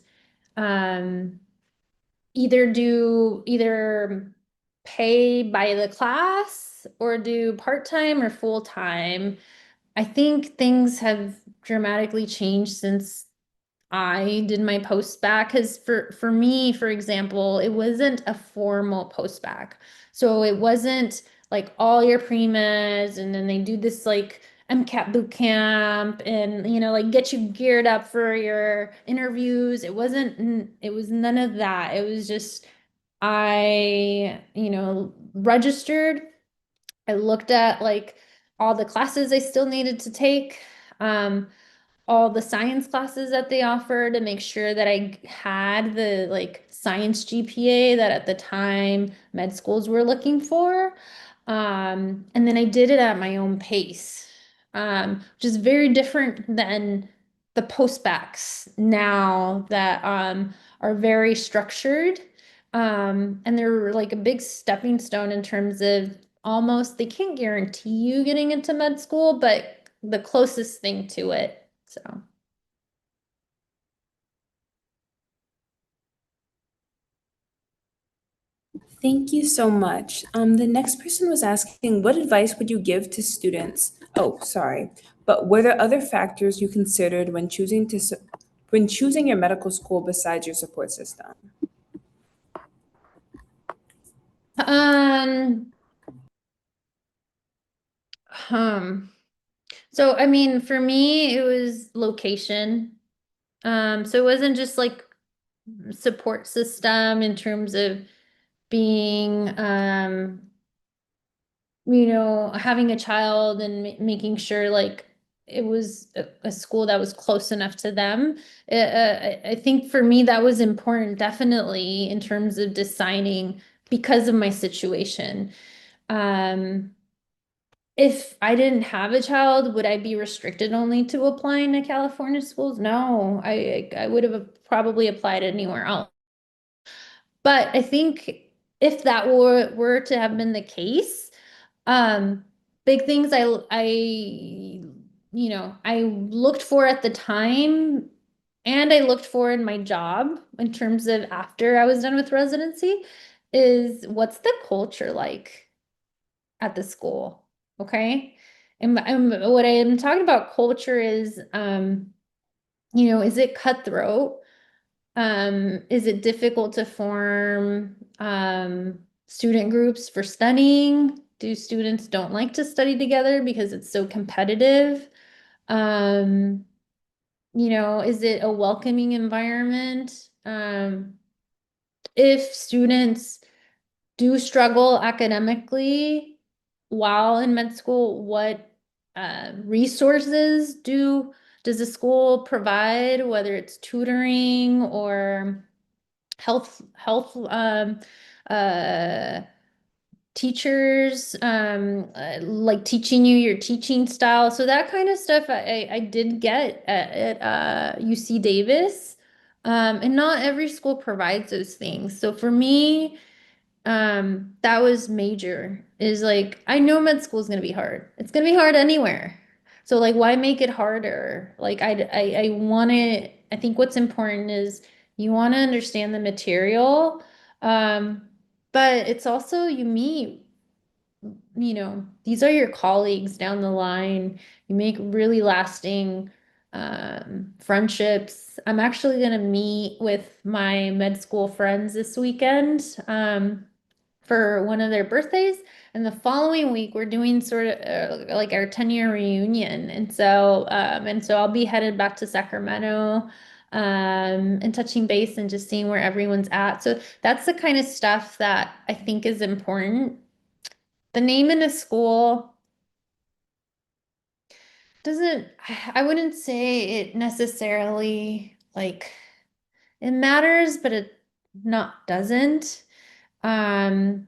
um, either pay by the class or do part-time or full-time. I think things have dramatically changed since I did my post-bac, because for me, for example, it wasn't a formal post-bac. So it wasn't like all your pre-meds and then they do this like MCAT boot camp and like get you geared up for your interviews. It was none of that. It was just I, registered. I looked at like all the classes I still needed to take. All the science classes that they offer to make sure that I had the like science GPA that at the time med schools were looking for. And then I did it at my own pace, which is very different than the postbacks now that are very structured. And they're like a big stepping stone in terms of almost, they can't guarantee you getting into med school, but the closest thing to it. So,
Thank you so much. The next person was asking, what advice would you give to students? Oh, sorry. But were there other factors you considered when choosing your medical school besides your support system?
um, so I mean, for me, it was location. So it wasn't just like support system in terms of being, having a child and making sure like it was a school that was close enough to them. I think for me that was important, definitely in terms of deciding because of my situation. Um, if I didn't have a child, would I be restricted only to applying to California schools? No, I would have probably applied anywhere else. But I think if that were to have been the case, big things I looked for at the time and I looked for in my job in terms of after I was done with residency is what's the culture like at the school? Okay. And what I am talking about culture is, is it cutthroat? Is it difficult to form student groups for studying? Do students don't like to study together because it's so competitive? Um, is it a welcoming environment? If students do struggle academically while in med school, what resources does the school provide, whether it's tutoring or health uh, teachers, like teaching you your teaching style. So that kind of stuff I did get at UC Davis. And not every school provides those things. So for me, that was major, is like I know med school is gonna be hard. It's gonna be hard anywhere. So like why make it harder? Like I want to, I think what's important is you want to understand the material. But it's also you meet, these are your colleagues down the line. You make really lasting friendships. I'm actually going to meet with my med school friends this weekend for one of their birthdays. And the following week, we're doing sort of like our 10-year reunion. And so I'll be headed back to Sacramento and touching base and just seeing where everyone's at. So that's the kind of stuff that I think is important. The name in a school doesn't, I wouldn't say it necessarily like it matters, but it not doesn't. I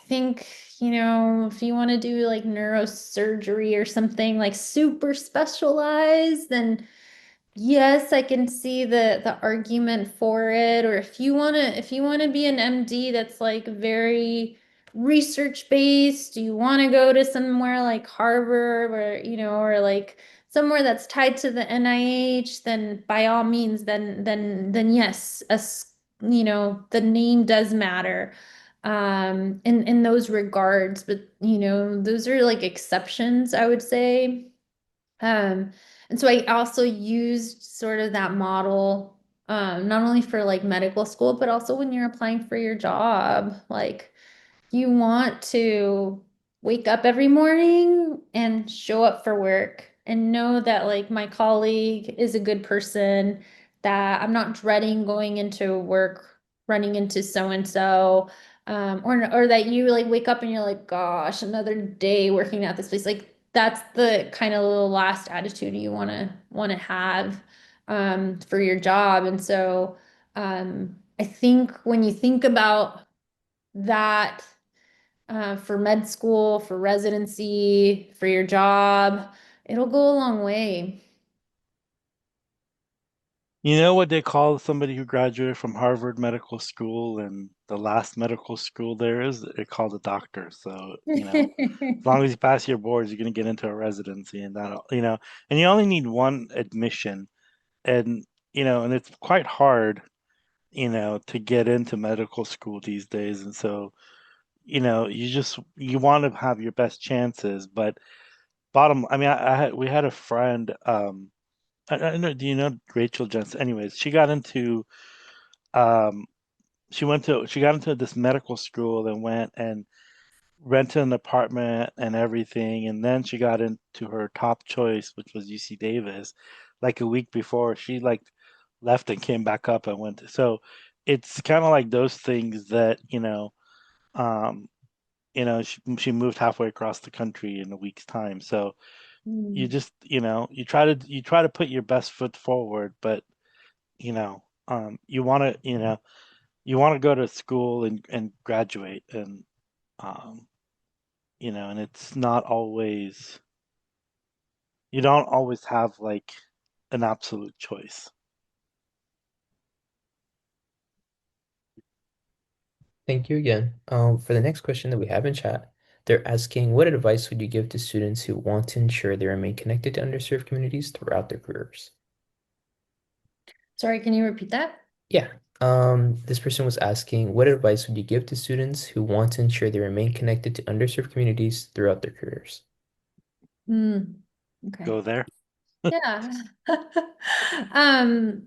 think, if you want to do like neurosurgery or something like super specialized, then yes, I can see the argument for it. Or if you want to be an MD that's like very research based, you want to go to somewhere like Harvard or like somewhere that's tied to the NIH, then by all means, then yes, the name does matter in those regards. But those are like exceptions, I would say. Um, And so I also used sort of that model, not only for like medical school, but also when you're applying for your job. Like you want to wake up every morning and show up for work and know that like my colleague is a good person, that I'm not dreading going into work, running into so and so. Or that you like wake up and you're like, gosh, another day working at this place. Like that's the kind of little last attitude you want to have for your job. And so I think when you think about that for med school, for residency, for your job, it'll go a long way.
You know what they call somebody who graduated from Harvard Medical School and the last medical school there is? They call a doctor. So, as long as you pass your boards, you're going to get into a residency and and you only need one admission. And, and it's quite hard, to get into medical school these days. And so, you want to have your best chances. But I mean, we had a friend, I know, do you know Rachel Jensen? Anyways, um, she got into this medical school and went and rented an apartment and everything. And then she got into her top choice, which was UC Davis, like a week before she like left and came back up and went so it's kind of like those things that, um, she moved halfway across the country in a week's time. So you
Mm.
just, you try to put your best foot forward, but you want to, go to school and graduate um, and it's not always, you don't always have like an absolute choice.
Thank you again. For the next question that we have in chat, they're asking, what advice would you give to students who want to ensure they remain connected to underserved communities throughout their careers?
Sorry, can you repeat that?
Yeah. This person was asking, what advice would you give to students who want to ensure they remain connected to underserved communities throughout their careers?
Okay.
Go there.
Yeah. Um,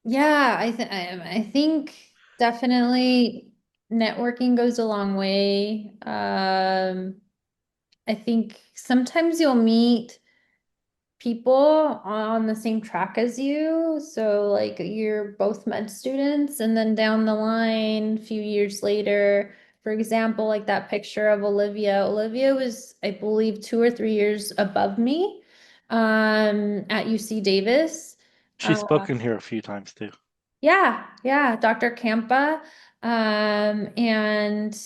yeah, I think definitely networking goes a long way. I think sometimes you'll meet people on the same track as you. So like you're both med students and then down the line, a few years later, for example, like that picture of Olivia. Olivia was, I believe, 2 or 3 years above me at UC Davis.
She's spoken here a few times too.
Yeah, Dr. Campa. And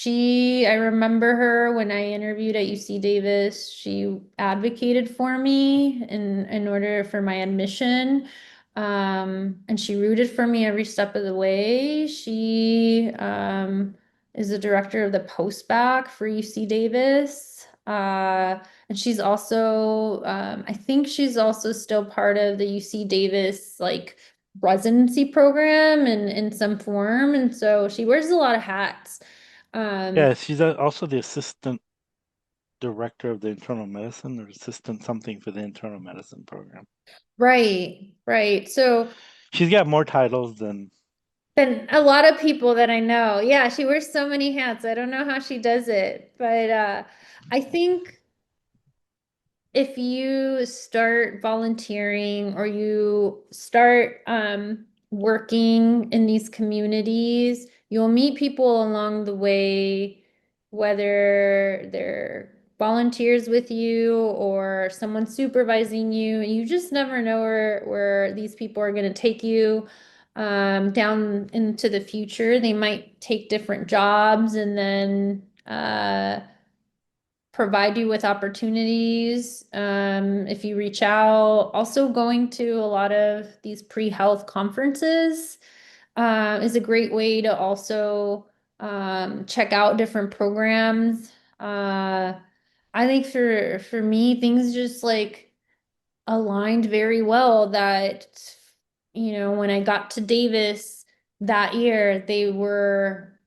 I remember her when I interviewed at UC Davis, she advocated for me in order for my admission. And she rooted for me every step of the way. She is the director of the postbac for UC Davis. And she's also, I think she's also still part of the UC Davis like residency program in some form. And so she wears a lot of hats.
Yeah, she's also the assistant director of the internal medicine or assistant something for the internal medicine program.
Right. So
She's got more titles than
a lot of people that I know. Yeah, she wears so many hats. I don't know how she does it, but I think if you start volunteering or you start working in these communities, you'll meet people along the way, whether they're volunteers with you or someone supervising you. You just never know where these people are going to take you down into the future. They might take different jobs and then provide you with opportunities if you reach out. Also, going to a lot of these pre-health conferences is a great way to also check out different programs. I think for me, things just like aligned very well that, when I got to Davis that year, they were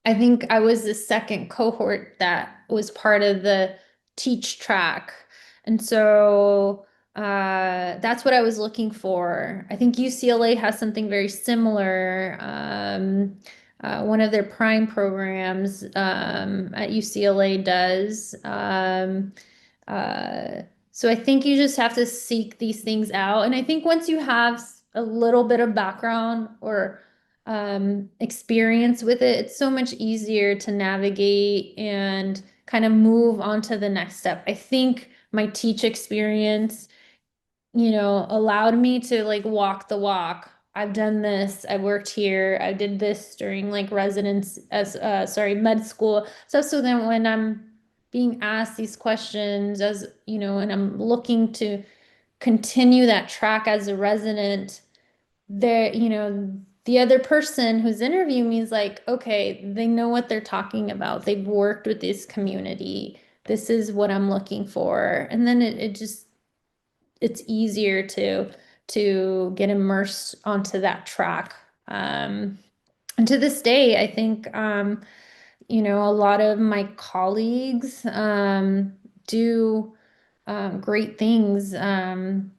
I think I was the second cohort that was part of the teach track. And so that's what I was looking for. I think UCLA has something very similar. One of their prime programs at UCLA does. So I think you just have to seek these things out. And I think once you have a little bit of background or experience with it, it's so much easier to navigate and kind of move on to the next step. I think my teach experience, allowed me to like walk the walk. I've done this. I worked here. I did this during like residence as med school. So then when I'm being asked these questions and I'm looking to continue that track as a resident, the other person who's interviewing me is like, okay, they know what they're talking about. They've worked with this community. This is what I'm looking for. And then it's easier to get immersed onto that track. And to this day, I think, a lot of my colleagues do great things. One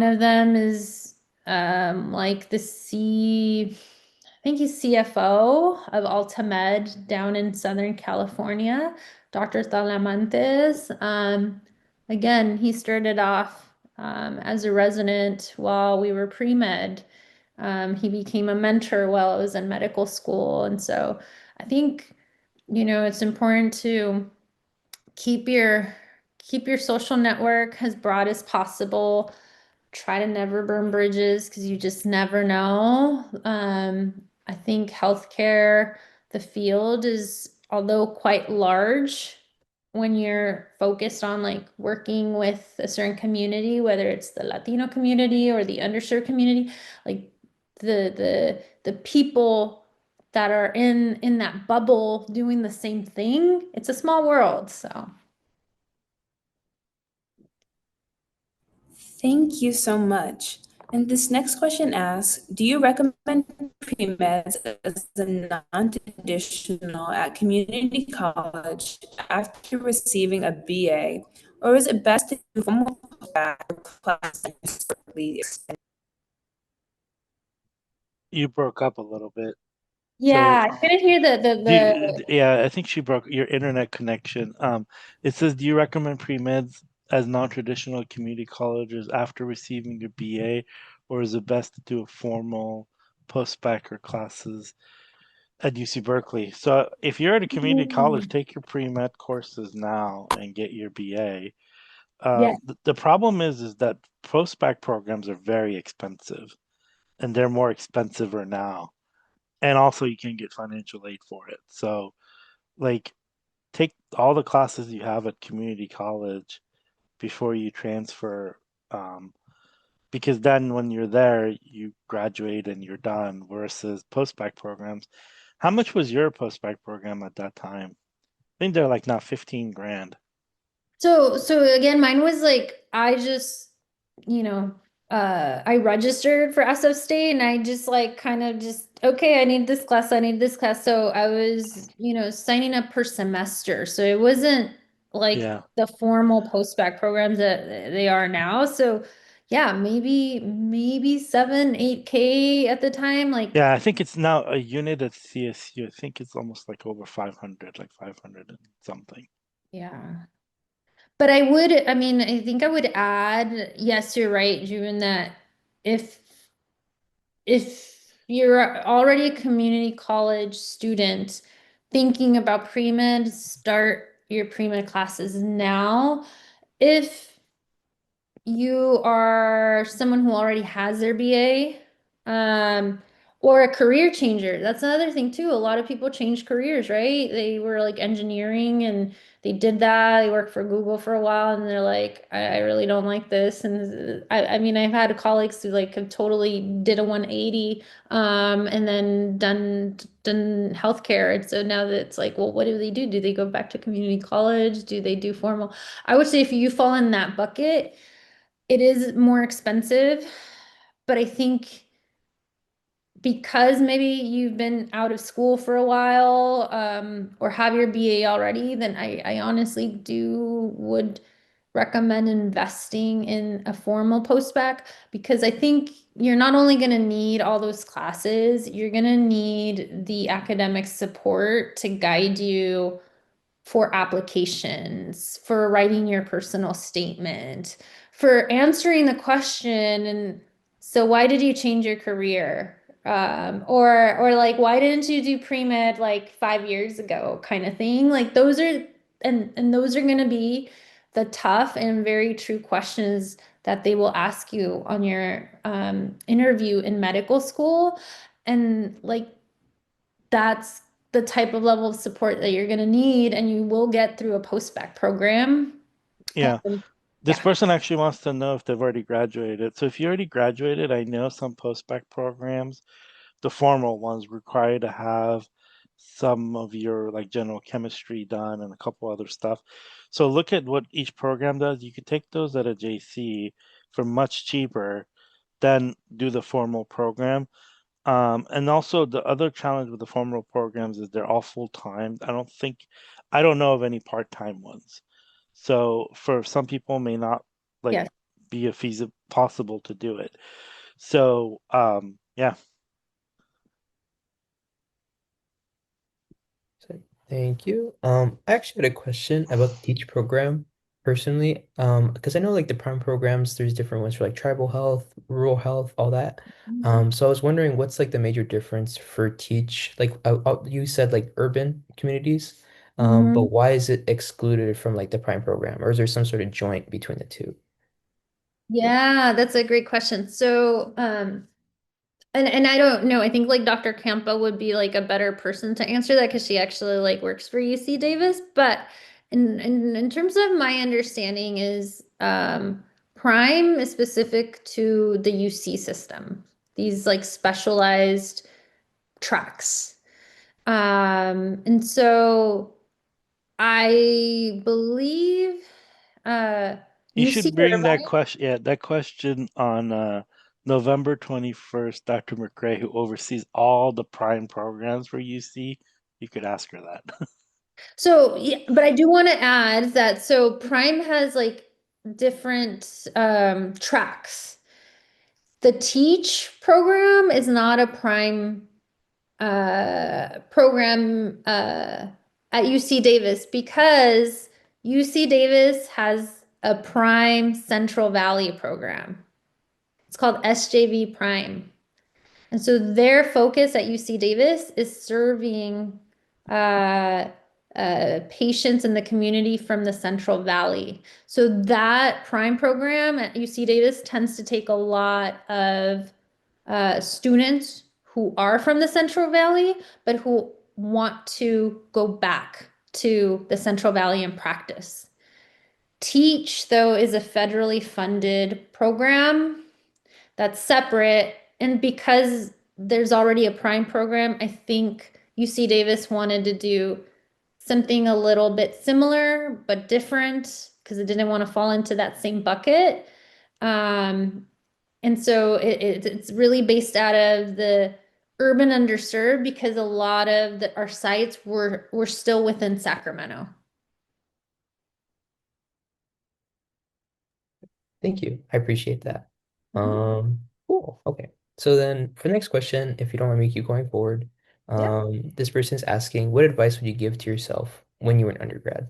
of them is like I think he's CFO of Altamed down in Southern California, Dr. Talamantes. Again, he started off as a resident while we were pre-med. He became a mentor while I was in medical school. And so I think, it's important to keep your social network as broad as possible. Try to never burn bridges because you just never know. I think healthcare, the field is, although quite large, when you're focused on like working with a certain community, whether it's the Latino community or the underserved community, like the people that are in that bubble doing the same thing, it's a small world. So
Thank you so much. And this next question asks, do you recommend pre-meds as a non-traditional at community college after receiving a BA, or is it best to do formal classes?
You broke up a little bit.
yeah, I couldn't hear
Yeah, I think she broke your internet connection. It says, do you recommend pre-meds as non-traditional community colleges after receiving your BA, or is it best to do a formal post-bac or classes at UC Berkeley? So if you're at a community college, take your pre-med courses now and get your BA.
yeah.
The problem is that post-bac programs are very expensive, and they're more expensiver now. And also you can get financial aid for it. So like take all the classes you have at community college before you transfer, because then when you're there you graduate and you're done, versus post-bac programs. How much was your post-bac program at that time? I think they're like now 15 grand.
So again, mine was like I just, I registered for SF State and I just like kind of just okay, I need this class, I need this class. So I was, signing up per semester. So it wasn't like
Yeah,
the formal post-bac programs that they are now. So yeah, maybe 7, 8K at the time. Like,
yeah, I think it's now a unit at CSU. I think it's almost like over 500, like 500 and something.
yeah. But I mean, I think I would add, yes, you're right, Juven, that if you're already a community college student thinking about pre-med, start your pre-med classes now. If you are someone who already has their BA, or a career changer. That's another thing too. A lot of people change careers, right? They were like engineering and they did that. They worked for Google for a while and they're like, I really don't like this. And I mean, I've had colleagues who like have totally did a 180 and then done healthcare. And so now that it's like, well, what do they do? Do they go back to community college? Do they do formal? I would say if you fall in that bucket, it is more expensive, but I think because maybe you've been out of school for a while, or have your BA already, then I honestly would recommend investing in a formal post-bac because I think you're not only going to need all those classes, you're going to need the academic support to guide you for applications, for writing your personal statement, for answering the question. And so why did you change your career? Or like, why didn't you do pre-med like 5 years ago kind of thing? Like those are, and those are going to be the tough and very true questions that they will ask you on your interview in medical school. And like, that's the type of level of support that you're going to need and you will get through a post-bac program.
Yeah. This
Yeah.
person actually wants to know if they've already graduated. So if you already graduated, I know some post-bac programs, the formal ones, require to have some of your like general chemistry done and a couple other stuff. So look at what each program does. You could take those at a JC for much cheaper than do the formal program. And also the other challenge with the formal programs is they're all full-time. I don't know of any part-time ones. So for some people may not like
Yes.
be a feasible possible to do it. So yeah.
So, thank you. I actually had a question about the Teach program personally. Because I know like the prime programs, there's different ones for like tribal health, rural health, all that. So I was wondering what's like the major difference for Teach? Like you said like urban communities, but
Mhm.
why is it excluded from like the prime program, or is there some sort of joint between the two?
Yeah, that's a great question. So, and I don't know, I think like Dr. Campa would be like a better person to answer that because she actually like works for UC Davis. But in terms of my understanding is Prime is specific to the UC system. These like specialized tracks. And so I believe
You
UC
should bring that
Irvine.
question on November 21st, Dr. McRae, who oversees all the prime programs for UC. You could ask her that.
So yeah, but I do want to add that so Prime has like different tracks. The Teach program is not a Prime program at UC Davis because UC Davis has a Prime Central Valley program. It's called SJV Prime. And so their focus at UC Davis is serving uh, patients in the community from the Central Valley. So that Prime program at UC Davis tends to take a lot of students who are from the Central Valley, but who want to go back to the Central Valley and practice. Teach, though, is a federally funded program that's separate. And because there's already a Prime program, I think UC Davis wanted to do something a little bit similar but different because it didn't want to fall into that same bucket. Um, and so it's really based out of the urban underserved because a lot of our sites were still within Sacramento.
Thank you. I appreciate that.
Mhm.
Cool. Okay. So then for the next question, if you don't want me to keep going forward,
Yeah.
this person is asking, what advice would you give to yourself when you were an undergrad?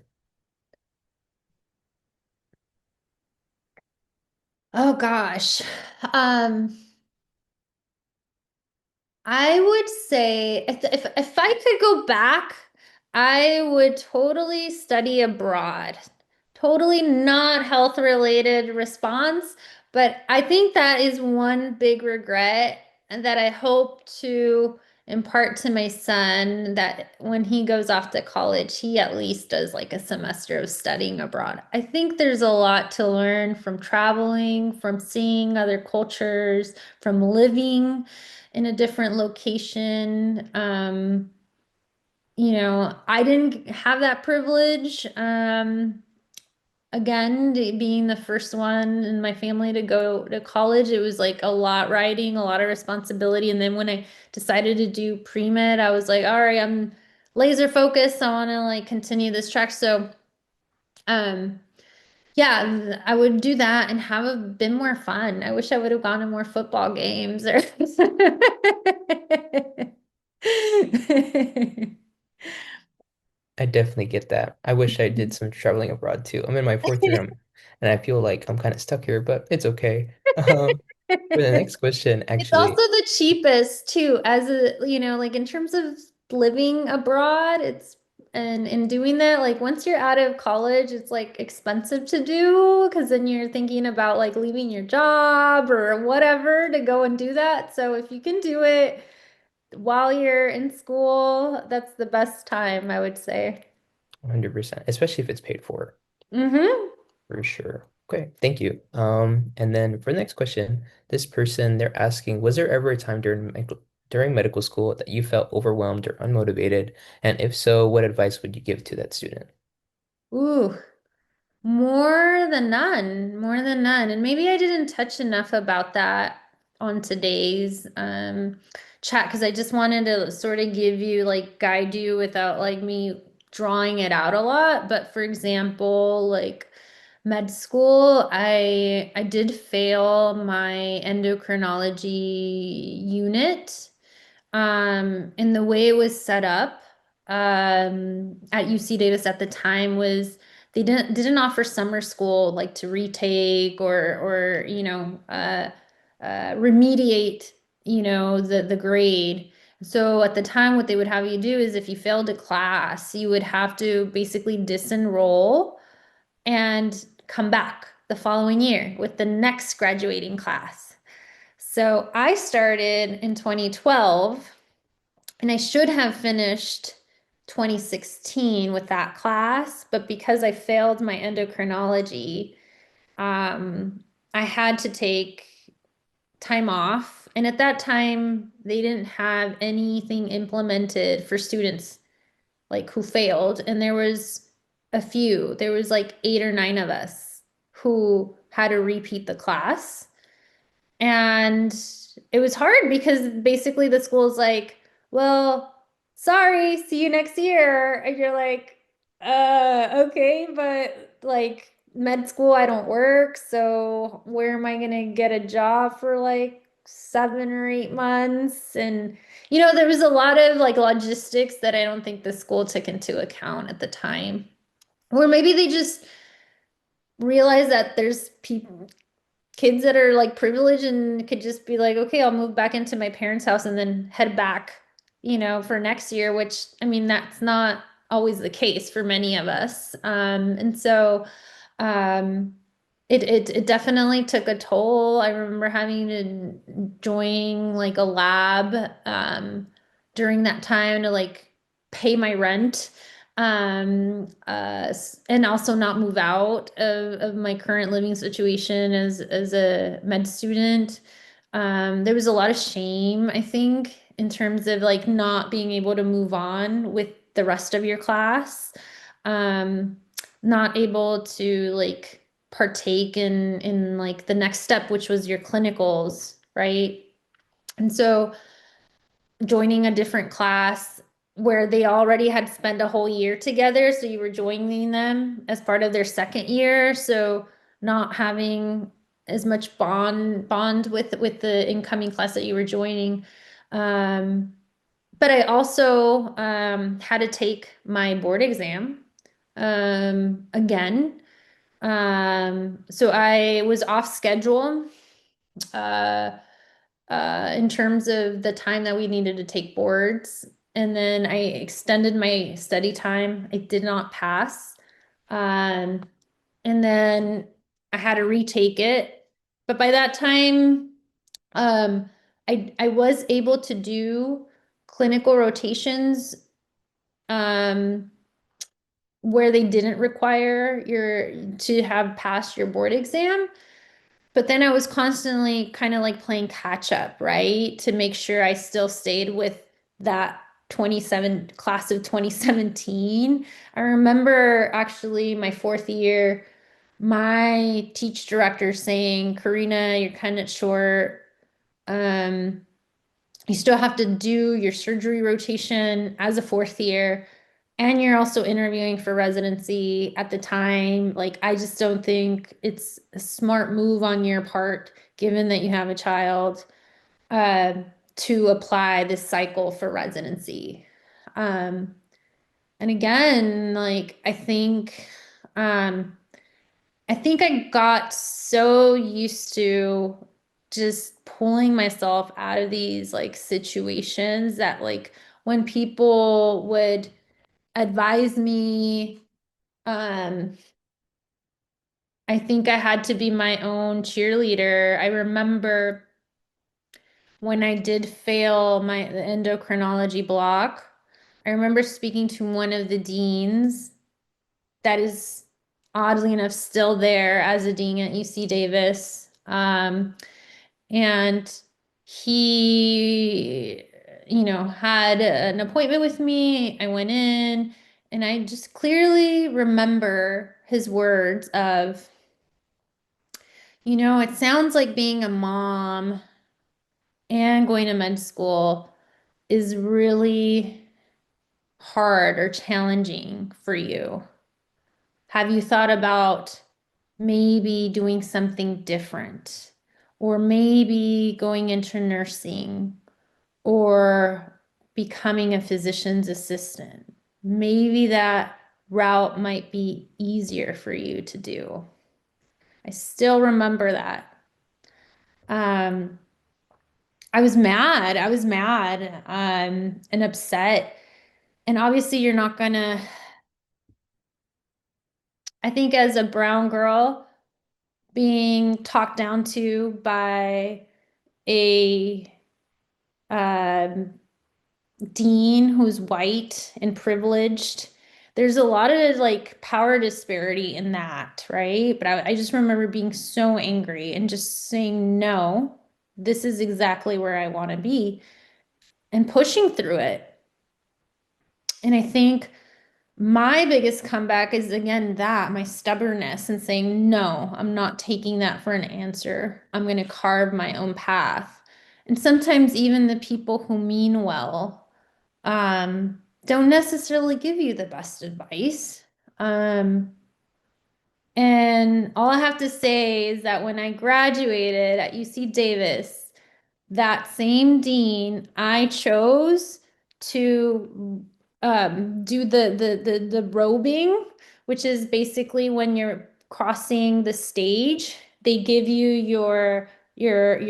Oh gosh. Um, I would say if I could go back, I would totally study abroad. Totally not health related response, but I think that is one big regret and that I hope to impart to my son that when he goes off to college, he at least does like a semester of studying abroad. I think there's a lot to learn from traveling, from seeing other cultures, from living in a different location. I didn't have that privilege. Again, being the first one in my family to go to college, it was like a lot writing, a lot of responsibility. And then when I decided to do pre-med, I was like, all right, I'm laser focused. I want to like continue this track. So, um, Yeah, I would do that and have a bit more fun. I wish I would have gone to more football games or
I definitely get that. I wish I did some traveling abroad too. I'm in my fourth year, and I feel like I'm kind of stuck here, but it's okay. For the next question,
It's also
actually,
the cheapest too, as a, like in terms of living abroad, it's and doing that, like once you're out of college, it's like expensive to do because then you're thinking about like leaving your job or whatever to go and do that. So if you can do it while you're in school, that's the best time, I would say.
100%, especially if it's paid
Mm-hmm.
for sure. Okay, thank you. And then for the next question, this person, they're asking, was there ever a time during medical school that you felt overwhelmed or unmotivated? And if so, what advice would you give to that student?
Ooh. More than none, more than none. And maybe I didn't touch enough about that on today's chat because I just wanted to sort of give you like guide you without like me drawing it out a lot. But for example, like med school, I did fail my endocrinology unit. And the way it was set up at UC Davis at the time was they didn't offer summer school like to retake or remediate the grade. So at the time, what they would have you do is if you failed a class, you would have to basically disenroll and come back the following year with the next graduating class. So I started in 2012 and I should have finished 2016 with that class, but because I failed my endocrinology, um, I had to take time off. And at that time, they didn't have anything implemented for students like who failed. And there was a few, there was like 8 or 9 of us who had to repeat the class. And it was hard because basically the school's like, well, sorry, see you next year. And you're like, okay, but like med school, I don't work. So where am I gonna get a job for like 7 or 8 months? And there was a lot of like logistics that I don't think the school took into account at the time. Or maybe they just realized that there's people kids that are like privileged and could just be like, okay, I'll move back into my parents' house and then head back, for next year, which I mean, that's not always the case for many of us. And so um, it definitely took a toll. I remember having to join like a lab during that time to like pay my rent and also not move out of my current living situation as a med student. There was a lot of shame, I think, in terms of like not being able to move on with the rest of your class. Um, Not able to like partake in like the next step, which was your clinicals, right? And so joining a different class where they already had spent a whole year together, so you were joining them as part of their second year, so not having as much bond with the incoming class that you were joining. But I also had to take my board exam again. So I was off schedule uh, in terms of the time that we needed to take boards. And then I extended my study time. I did not pass. Um, and then I had to retake it. But by that time, um, I was able to do clinical rotations um, where they didn't require to have passed your board exam. But then I was constantly kind of like playing catch up, right? To make sure I still stayed with that 27 class of 2017. I remember actually my fourth year, my teach director saying, Karina, you're kind of short. You still have to do your surgery rotation as a fourth year. and you're also interviewing for residency at the time. Like, I just don't think it's a smart move on your part, given that you have a child, uh, to apply this cycle for residency. And again, like, I think I got so used to just pulling myself out of these like situations that like when people would advise me, I think I had to be my own cheerleader. I remember when I did fail my endocrinology block, I remember speaking to one of the deans that is oddly enough still there as a dean at UC Davis. And he, had an appointment with me. I went in and I just clearly remember his words of, it sounds like being a mom and going to med school is really hard or challenging for you. Have you thought about maybe doing something different, or maybe going into nursing, or becoming a physician's assistant? Maybe that route might be easier for you to do. I still remember that. I was mad. And upset. And obviously, you're not gonna, I think, as a brown girl, being talked down to by a dean who's white and privileged. There's a lot of like power disparity in that, right? But I just remember being so angry and just saying, no, this is exactly where I want to be, and pushing through it. And I think my biggest comeback is again that my stubbornness and saying, no, I'm not taking that for an answer. I'm going to carve my own path. And sometimes even the people who mean well don't necessarily give you the best advice. And all I have to say is that when I graduated at UC Davis, that same dean, I chose to do the robing, which is basically when you're crossing the stage, they give you your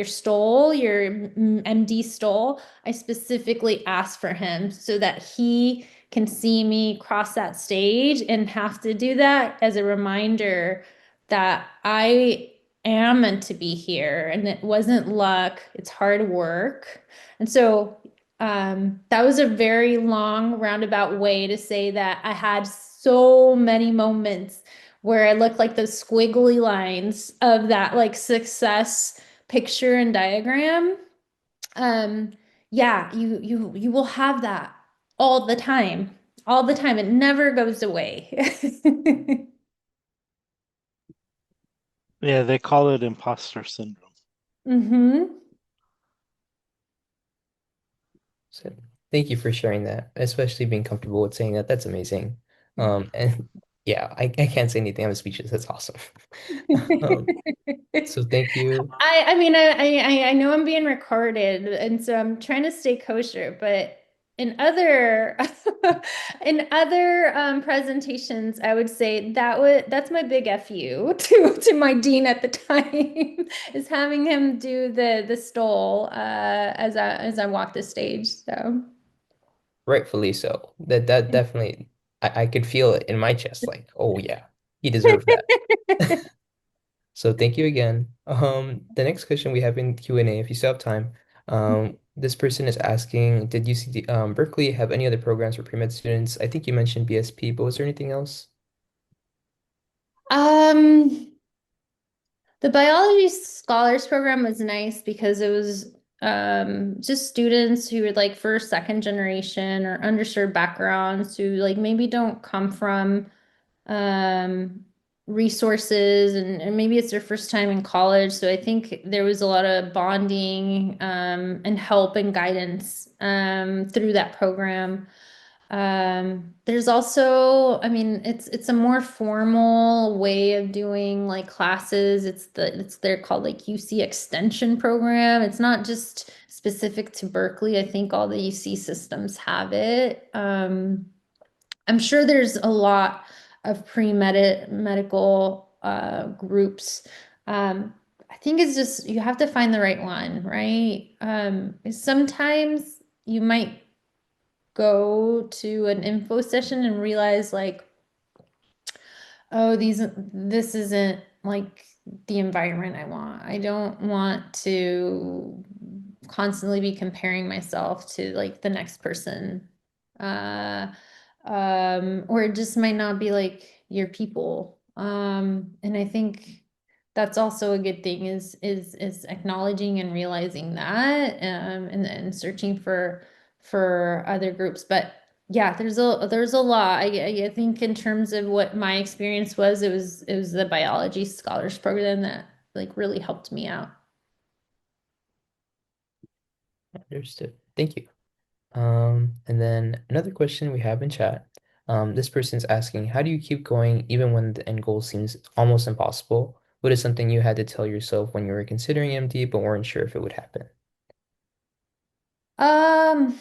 stole, your MD stole. I specifically asked for him so that he can see me cross that stage and have to do that as a reminder that I am meant to be here and it wasn't luck, it's hard work. And so that was a very long roundabout way to say that I had so many moments where I looked like those squiggly lines of that like success picture and diagram. Yeah, you will have that all the time. All the time. It never goes away.
Yeah, they call it imposter syndrome.
Mm-hmm.
So thank you for sharing that, especially being comfortable with saying that. That's amazing. And yeah, I can't say anything. I'm speechless. That's awesome. So thank you.
I mean, I know I'm being recorded, and so I'm trying to stay kosher, but in other in other presentations, I would say that's my big FU to my dean at the time is having him do the stole as I walk the stage. So
Rightfully so. That definitely I could feel it in my chest, like, oh yeah, he deserved that. So thank you again. The next question we have in Q&A, if you still have time, this person is asking, did you see the Berkeley have any other programs for pre-med students? I think you mentioned BSP, but was there anything else?
The biology scholars program was nice because it was just students who were like first, second generation or underserved backgrounds who like maybe don't come from resources and maybe it's their first time in college. So I think there was a lot of bonding and help and guidance through that program. There's also, I mean, it's a more formal way of doing like classes. They're called like UC extension program. It's not just specific to Berkeley. I think all the UC systems have it. I'm sure there's a lot of medical groups. I think it's just you have to find the right one, right? Sometimes you might go to an info session and realize like, oh, this isn't like the environment I want. I don't want to constantly be comparing myself to like the next person. Or it just might not be like your people. And I think that's also a good thing is acknowledging and realizing that, and searching for other groups. But yeah, there's a lot. I think in terms of what my experience was, it was the biology scholars program that like really helped me out.
Understood. Thank you. And then another question we have in chat. This person's asking, how do you keep going even when the end goal seems almost impossible? What is something you had to tell yourself when you were considering MD but weren't sure if it would happen?
Well,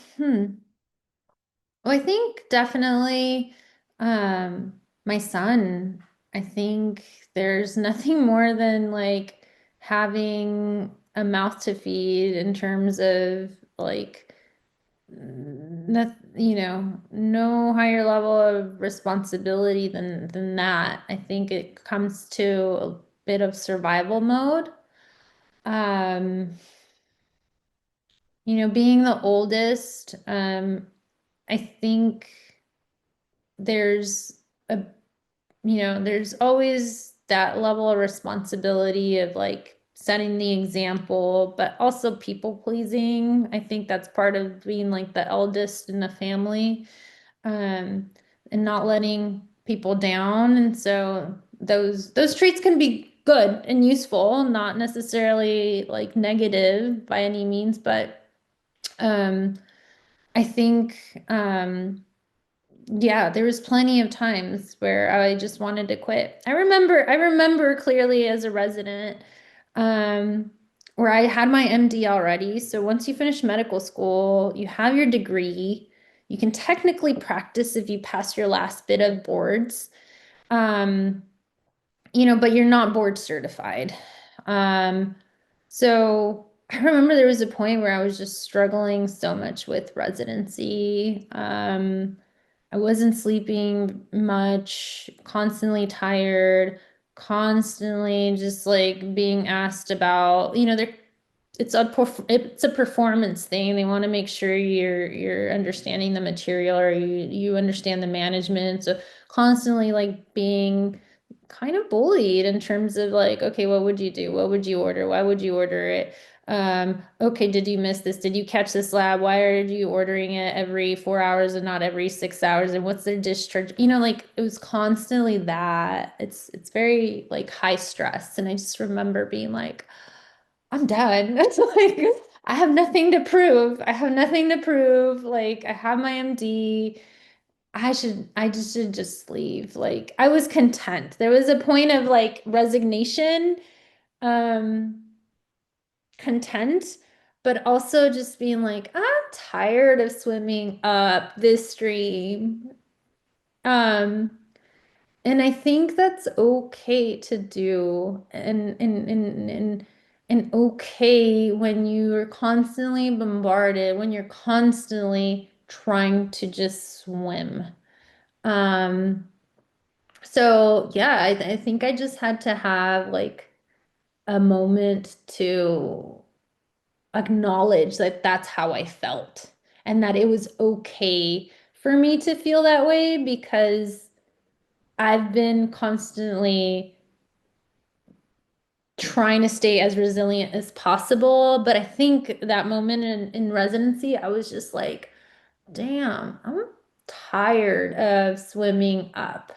I think definitely my son. I think there's nothing more than like having a mouth to feed in terms of like no higher level of responsibility than that. I think it comes to a bit of survival mode. Being the oldest, I think there's a there's always that level of responsibility of like setting the example, but also people pleasing. I think that's part of being like the eldest in the family, and not letting people down. And so those traits can be good and useful, not necessarily like negative by any means, but I think yeah, there was plenty of times where I just wanted to quit. I remember clearly as a resident, where I had my MD already. So once you finish medical school, you have your degree. You can technically practice if you pass your last bit of boards. Um, but you're not board certified. So I remember there was a point where I was just struggling so much with residency. I wasn't sleeping much, constantly tired, constantly just like being asked about, it's a performance thing. They want to make sure you're understanding the material, or you understand the management. So constantly like being kind of bullied in terms of like, okay, what would you do? What would you order? Why would you order it? Okay, did you miss this? Did you catch this lab? Why are you ordering it every 4 hours and not every 6 hours? And what's their discharge? Like it was constantly that. It's very like high stress. And I just remember being like, I'm done. It's like I have nothing to prove. I have nothing to prove. Like I have my MD. I just should just leave. Like I was content. There was a point of like resignation, um, content, but also just being like, I'm tired of swimming up this stream. Um, and I think that's okay to do, and okay when you're constantly bombarded, when you're constantly trying to just swim. Um, so yeah, I think I just had to have like a moment to acknowledge that that's how I felt, and that it was okay for me to feel that way, because I've been constantly trying to stay as resilient as possible. But I think that moment in residency, I was just like, damn, I'm tired of swimming up.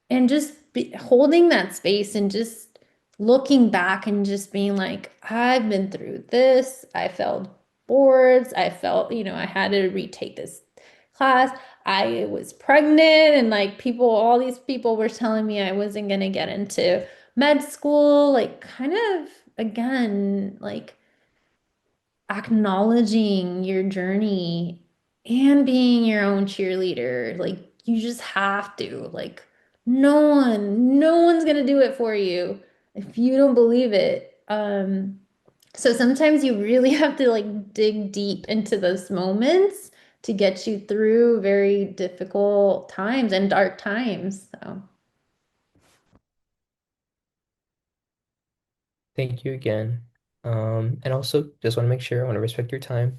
And just holding that space and just looking back and just being like, I've been through this. I failed boards. I felt, I had to retake this class. I was pregnant and like all these people were telling me I wasn't gonna get into med school, like kind of again, like acknowledging your journey and being your own cheerleader. Like you just have to. Like no one's gonna do it for you if you don't believe it. So sometimes you really have to like dig deep into those moments to get you through very difficult times and dark times. So
Thank you again. And also, just want to make sure I want to respect your time.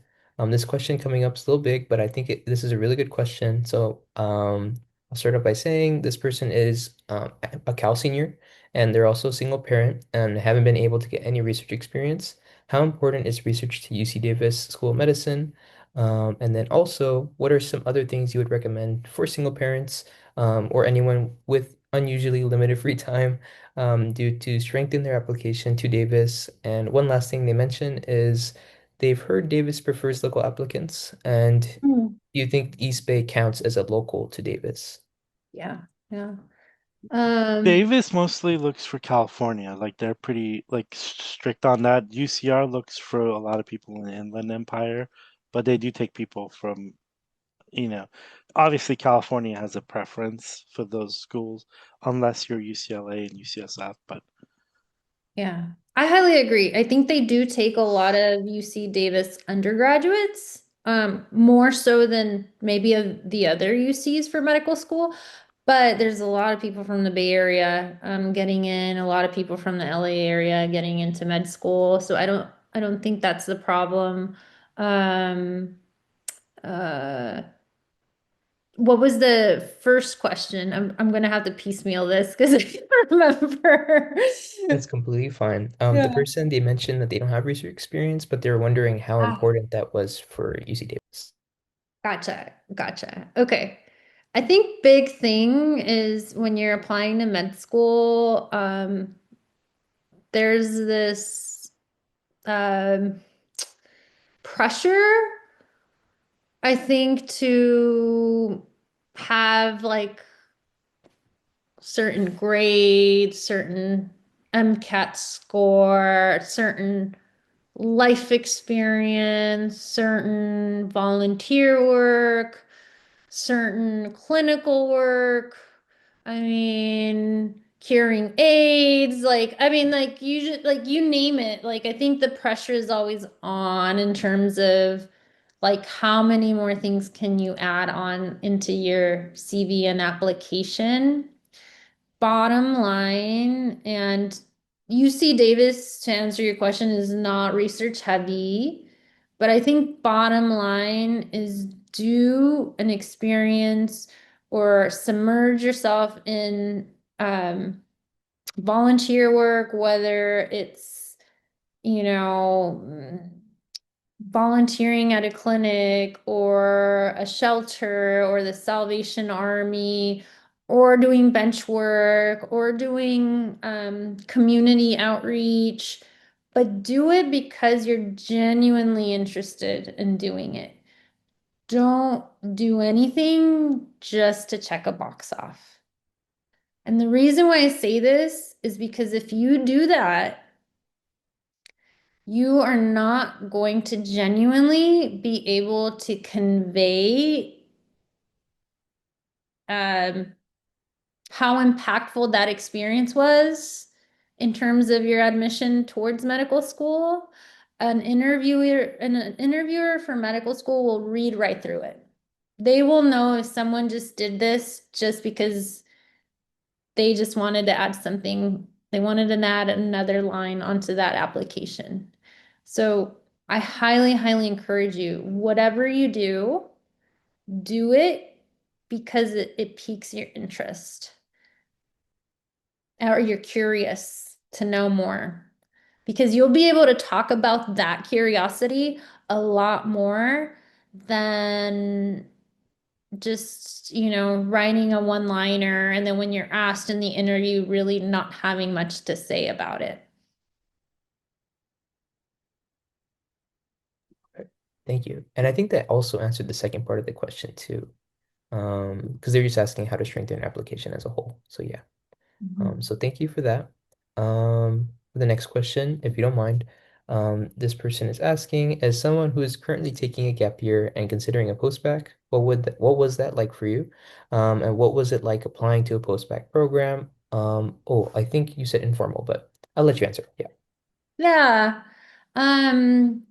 This question coming up is a little big, but I think this is a really good question. So, I'll start off by saying this person is a Cal senior, and they're also a single parent and haven't been able to get any research experience. How important is research to UC Davis School of Medicine? And then also, what are some other things you would recommend for single parents, or anyone with unusually limited free time? Due to strengthen their application to Davis. And one last thing they mention is they've heard Davis prefers local applicants. And
Hmm.
do you think East Bay counts as a local to Davis?
Yeah, yeah. Um,
Davis mostly looks for California. Like they're pretty like strict on that. UCR looks for a lot of people in the Inland Empire, but they do take people from, you know, obviously California has a preference for those schools, unless you're UCLA and UCSF. But
Yeah, I highly agree. I think they do take a lot of UC Davis undergraduates, more so than maybe the other UCs for medical school. But there's a lot of people from the Bay Area, getting in, a lot of people from the LA area getting into med school. So I don't think that's the problem. Um, uh, what was the first question? I'm gonna have to piecemeal this because I can't remember.
That's completely fine. The
Yeah.
person they mentioned that they don't have research experience, but they're wondering how
Ah,
important that was for UC Davis.
gotcha, gotcha. Okay. I think big thing is when you're applying to med school, there's this um, pressure, I think, to have like certain grades, certain MCAT score, certain life experience, certain volunteer work, certain clinical work. I mean, curing AIDS, like I mean, like you just like you name it. Like I think the pressure is always on in terms of like how many more things can you add on into your CV and application. Bottom line, and UC Davis, to answer your question, is not research heavy, but I think bottom line is do an experience or submerge yourself in volunteer work, whether it's, you know, volunteering at a clinic or a shelter or the Salvation Army or doing bench work or doing community outreach, but do it because you're genuinely interested in doing it. Don't do anything just to check a box off. And the reason why I say this is because if you do that, you are not going to genuinely be able to convey um, how impactful that experience was in terms of your admission towards medical school. An interviewer for medical school will read right through it. They will know if someone just did this just because they just wanted to add something. They wanted to add another line onto that application. So I highly, highly encourage you, whatever you do it because it piques your interest or you're curious to know more. Because you'll be able to talk about that curiosity a lot more than just, writing a one-liner and then when you're asked in the interview, really not having much to say about it.
Thank you. And I think that also answered the second part of the question too. Because they're just asking how to strengthen an application as a whole. So yeah. So thank you for that. The next question, if you don't mind, this person is asking, as someone who is currently taking a gap year and considering a postbac, what was that like for you? And what was it like applying to a postbac program? Oh, I think you said informal, but I'll let you answer. Yeah.
Yeah. Um,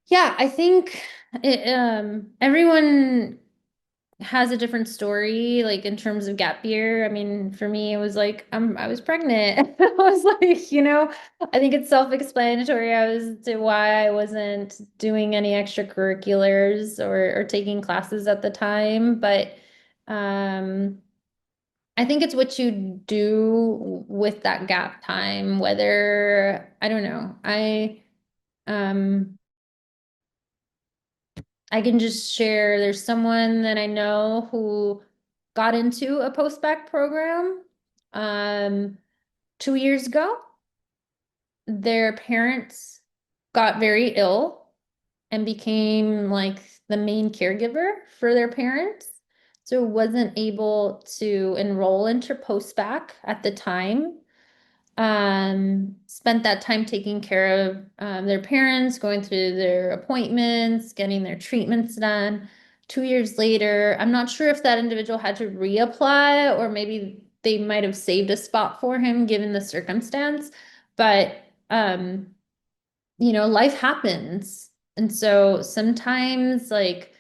yeah, I think everyone has a different story, like in terms of gap year. I mean, for me, it was like I was pregnant. I was like, I think it's self-explanatory as to why I wasn't doing any extracurriculars or taking classes at the time. But I think it's what you do with that gap time, whether I don't know. Um I can just share there's someone that I know who got into a post-bac program 2 years ago. Their parents got very ill and became like the main caregiver for their parents. So wasn't able to enroll into post-bac at the time. Spent that time taking care of their parents, going through their appointments, getting their treatments done. 2 years later, I'm not sure if that individual had to reapply or maybe they might have saved a spot for him given the circumstance. But life happens. And so sometimes like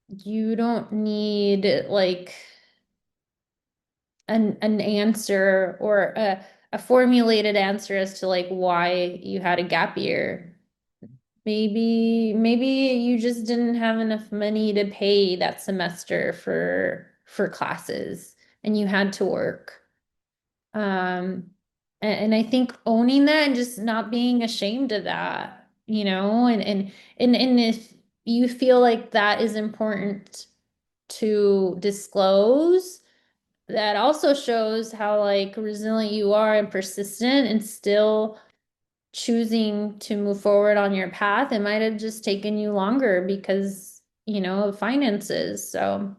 you don't need like an answer or a formulated answer as to like why you had a gap year. Maybe you just didn't have enough money to pay that semester for classes and you had to work. And I think owning that and just not being ashamed of that, and if you feel like that is important to disclose, that also shows how like resilient you are and persistent and still choosing to move forward on your path. It might have just taken you longer because, of finances. So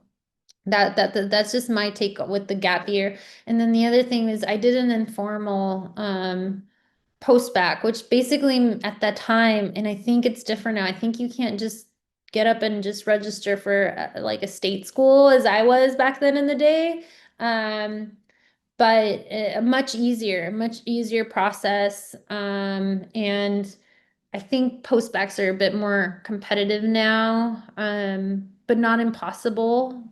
that's just my take with the gap year. And then the other thing is I did an informal post-bac, which basically at that time, and I think it's different now. I think you can't just get up and just register for like a state school as I was back then in the day. But a much easier process. And I think postbacks are a bit more competitive now, but not impossible.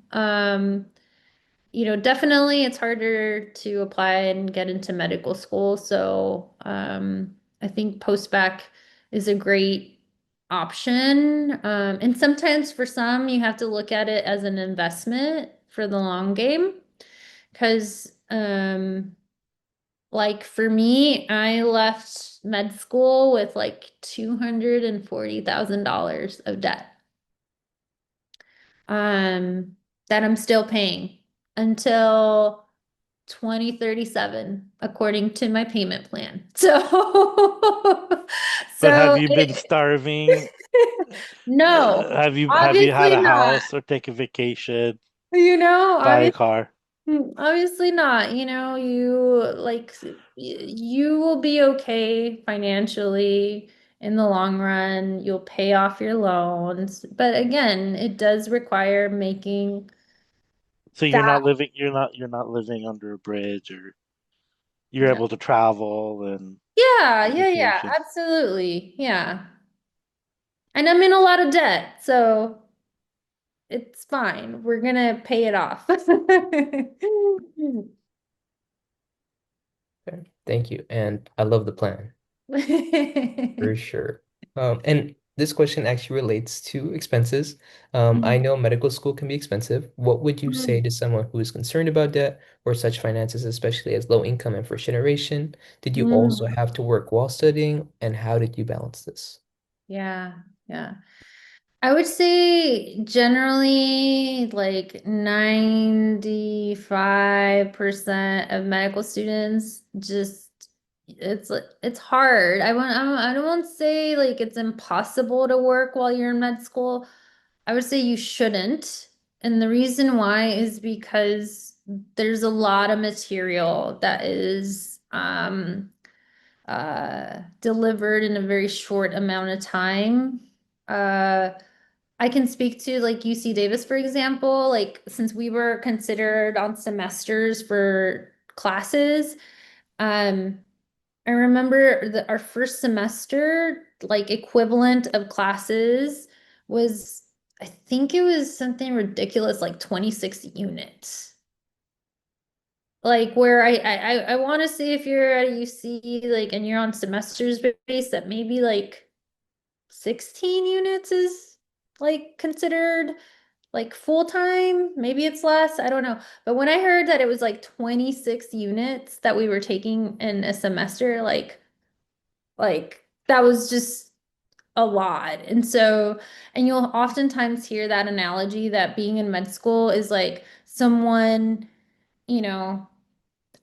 Definitely it's harder to apply and get into medical school. So I think postbac is a great option. And sometimes for some, you have to look at it as an investment for the long game. Because like for me, I left med school with like $240,000 of debt. That I'm still paying until 2037, according to my payment plan.
But have
So
you been starving?
no,
Have you had
obviously
a
not.
house or take a vacation, buy a
Obviously,
car?
obviously not. You like you will be okay financially in the long run. You'll pay off your loans, but again, it does require making
So you're
that.
not living you're not living under a bridge, or you're
No.
able to travel and
Yeah,
on
yeah,
vacation.
absolutely. Yeah. And I'm in a lot of debt, so it's fine. We're gonna pay it off.
Okay. Thank you. And I love the plan. For sure. And this question actually relates to expenses. I know medical school can be expensive. What would you say to someone who is concerned about debt or such finances, especially as low income and first generation? Did you also
Mm,
have to work while studying, and how did you balance this?
yeah, yeah. I would say generally like 95% of medical students just it's hard. I don't want to say like it's impossible to work while you're in med school. I would say you shouldn't. And the reason why is because there's a lot of material that is delivered in a very short amount of time. I can speak to like UC Davis, for example, like since we were considered on semesters for classes, I remember that our first semester, like equivalent of classes was, I think it was something ridiculous, like 26 units. Like where I want to see if you're at a UC, like, and you're on semesters based, that maybe like 16 units is like considered like full time. Maybe it's less, I don't know. But when I heard that it was like 26 units that we were taking in a semester, like that was just a lot. And so, and you'll oftentimes hear that analogy that being in med school is like someone, you know,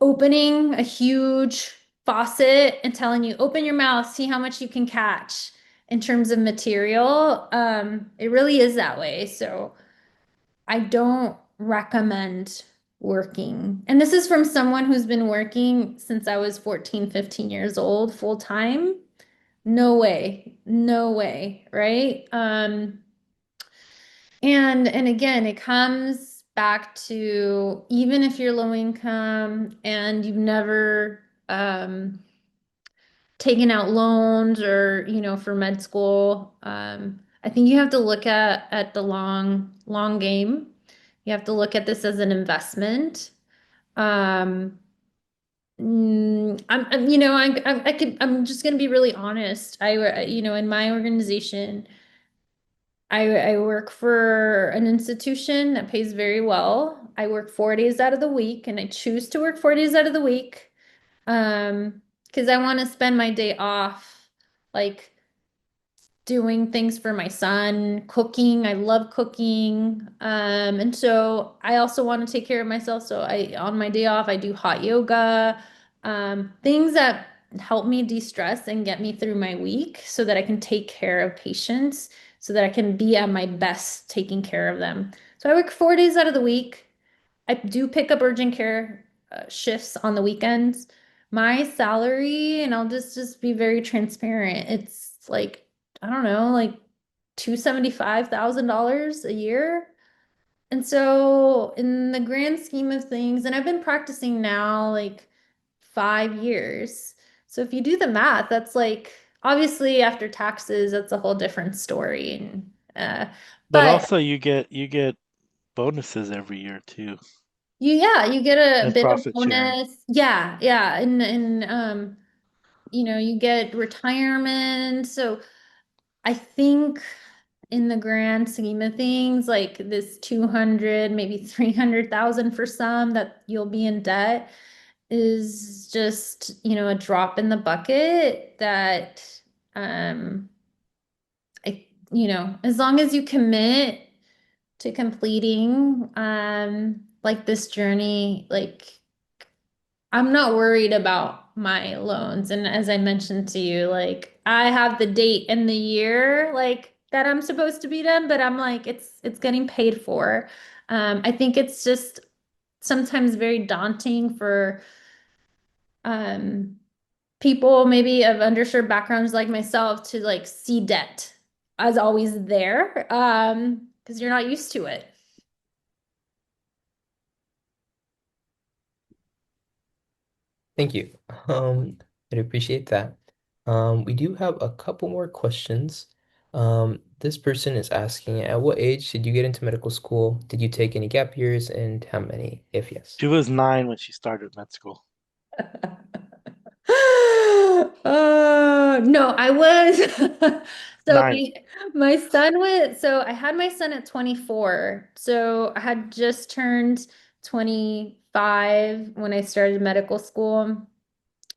opening a huge faucet and telling you, open your mouth, see how much you can catch in terms of material. It really is that way. So I don't recommend working. And this is from someone who's been working since I was 14, 15 years old, full time. No way. No way, right? And again, it comes back to even if you're low income and you've never taken out loans or, for med school, I think you have to look at the long game. You have to look at this as an investment. Um, I'm just gonna be really honest. In my organization, I work for an institution that pays very well. I work 4 days out of the week, and I choose to work 4 days out of the week, because I want to spend my day off, like doing things for my son, cooking. I love cooking. And so I also want to take care of myself. So on my day off, I do hot yoga, things that help me de-stress and get me through my week so that I can take care of patients, so that I can be at my best taking care of them. So I work 4 days out of the week. I do pick up urgent care shifts on the weekends. My salary, and I'll just be very transparent, it's like, I don't know, like $275,000 a year. And so in the grand scheme of things, and I've been practicing now like 5 years. So if you do the math, that's like obviously after taxes, that's a whole different story. And
But
but
also you get bonuses every year too,
you get a
and
bit of
profit sharing.
bonus. Yeah, yeah. And you get retirement. So I think in the grand scheme of things, like this 200, maybe 300,000 for some that you'll be in debt is just, a drop in the bucket that um as long as you commit to completing like this journey, like I'm not worried about my loans. And as I mentioned to you, like I have the date and the year like that I'm supposed to be done, but I'm like it's getting paid for. I think it's just sometimes very daunting for um people maybe of underserved backgrounds like myself to like see debt as always there because you're not used to it.
Thank you. I appreciate that. We do have a couple more questions. This person is asking, at what age did you get into medical school? Did you take any gap years, and how many, if yes?
She was 9 when she started med school.
No, I was. So
9.
I had my son at 24. So I had just turned 25 when I started medical school.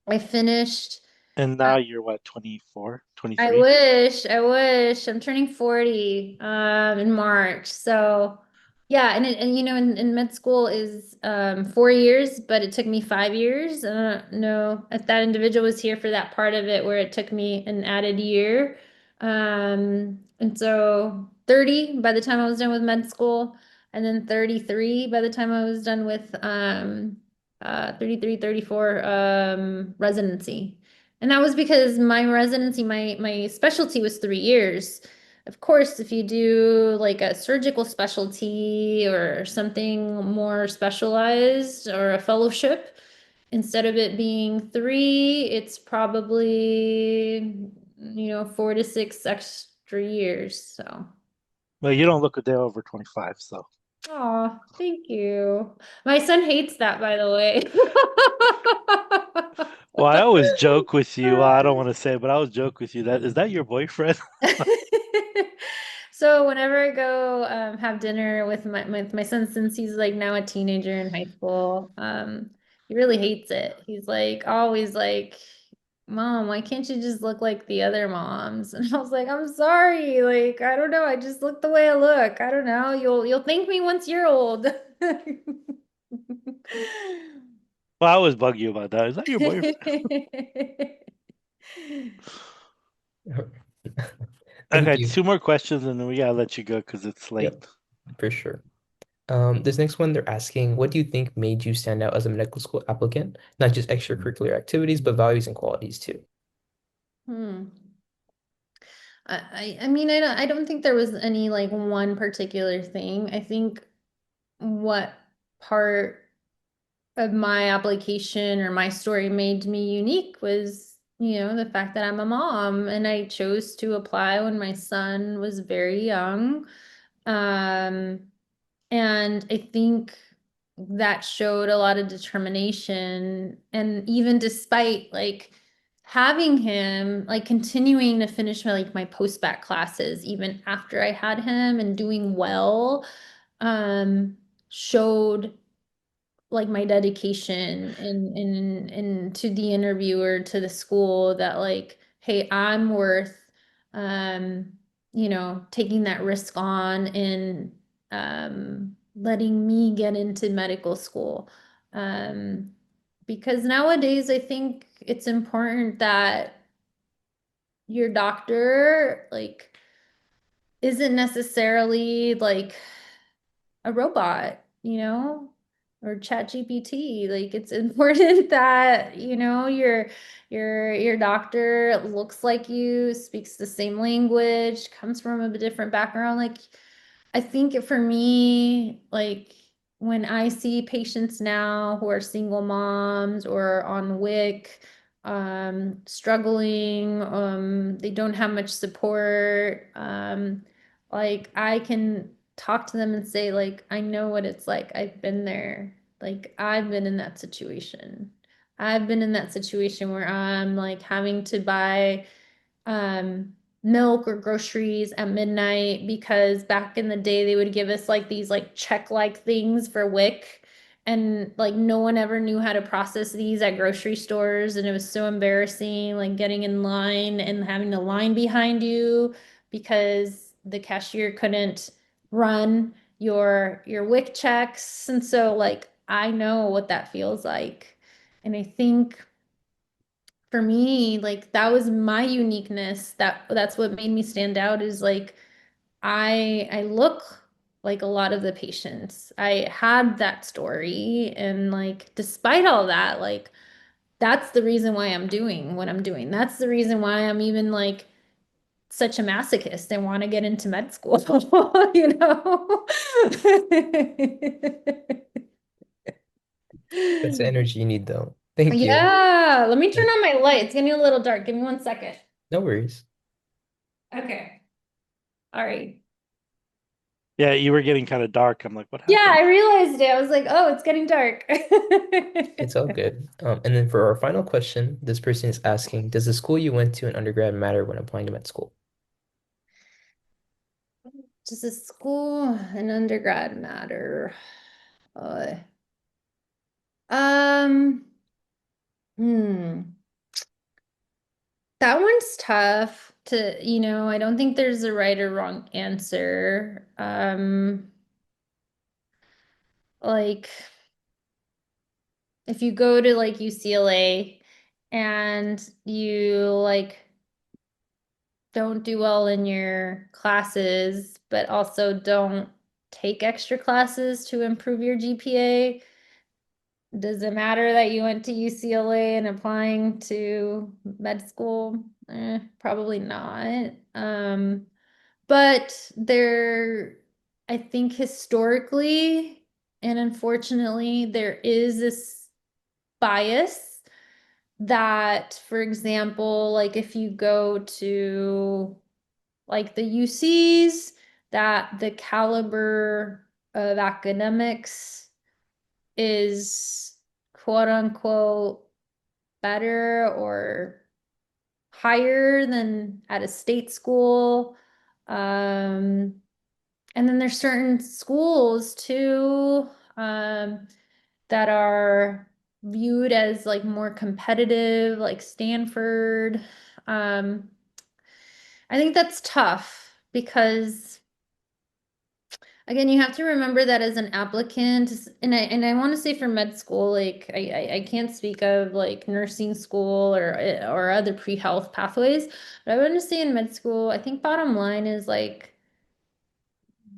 I finished.
And now you're what, 24,
I
23?
wish, I wish. I'm turning 40 in March. So yeah, in med school is 4 years, but it took me 5 years. I don't know if that individual was here for that part of it where it took me an added year. And so 30 by the time I was done with med school. and then 33 by the time I was done with 33, 34 residency. And that was because my residency, my specialty was 3 years. Of course, if you do like a surgical specialty or something more specialized or a fellowship, instead of it being 3, it's probably, 4 to 6 extra years. So,
Well, you don't look a day over 25, so.
oh, thank you. My son hates that, by the way.
Well, I always joke with you. Well, I don't want to say, but I always joke with you that is that your boyfriend?
So whenever I go have dinner with my son, since he's like now a teenager in high school, he really hates it. He's like always like, Mom, why can't you just look like the other moms? And I was like, I'm sorry, like I don't know, I just look the way I look. I don't know. You'll thank me once you're old.
Well, I always bug you about that. Is that your boyfriend?
Thank
Okay,
you.
2 more questions and then we gotta let you go because it's late.
Yep, for sure. This next one, they're asking, what do you think made you stand out as a medical school applicant? Not just extracurricular activities, but values and qualities too.
Hmm. I mean, I don't think there was any like one particular thing. I think what part of my application or my story made me unique was, the fact that I'm a mom and I chose to apply when my son was very young. Um, and I think that showed a lot of determination. And even despite like having him, like continuing to finish my post-bac classes, even after I had him and doing well, showed like my dedication and to the interviewer, to the school, that like, hey, I'm worth taking that risk on and letting me get into medical school. Because nowadays I think it's important that your doctor like isn't necessarily like a robot, or chat GPT. Like it's important that, your doctor looks like you, speaks the same language, comes from a different background. Like I think for me, like when I see patients now who are single moms or on WIC, struggling, they don't have much support, like I can talk to them and say, like, I know what it's like. I've been there. Like I've been in that situation. I've been in that situation where I'm like having to buy milk or groceries at midnight, because back in the day they would give us like these like check-like things for WIC, and like no one ever knew how to process these at grocery stores, and it was so embarrassing, like getting in line and having a line behind you because the cashier couldn't run your WIC checks. And so like I know what that feels like. And I think for me, like that was my uniqueness. That's what made me stand out, is like I look like a lot of the patients. I had that story, and like despite all that, like that's the reason why I'm doing what I'm doing. That's the reason why I'm even like such a masochist and want to get into med school, you know?
That's the energy you need though. Thank you.
Yeah, let me turn on my light. It's getting a little dark. Give me 1 second.
No worries.
Okay. All right.
Yeah, you were getting kind of dark. I'm like, what
Yeah, I
happened?
realized it. I was like, oh, it's getting dark.
It's all good. And then for our final question, this person is asking, does the school you went to in undergrad matter when applying to med school?
Does a school and undergrad matter? Uh, um, hmm. That one's tough to, I don't think there's a right or wrong answer. Like if you go to like UCLA and you like don't do well in your classes, but also don't take extra classes to improve your GPA? Does it matter that you went to UCLA and applying to med school? Probably not. But I think historically and unfortunately, there is this bias that, for example, like if you go to like the UCs, that the caliber of academics is quote unquote better or higher than at a state school. And then there's certain schools too that are viewed as like more competitive, like Stanford. I think that's tough because again, you have to remember that as an applicant, and I want to say for med school, like I can't speak of like nursing school or other pre-health pathways, but I want to say in med school, I think bottom line is like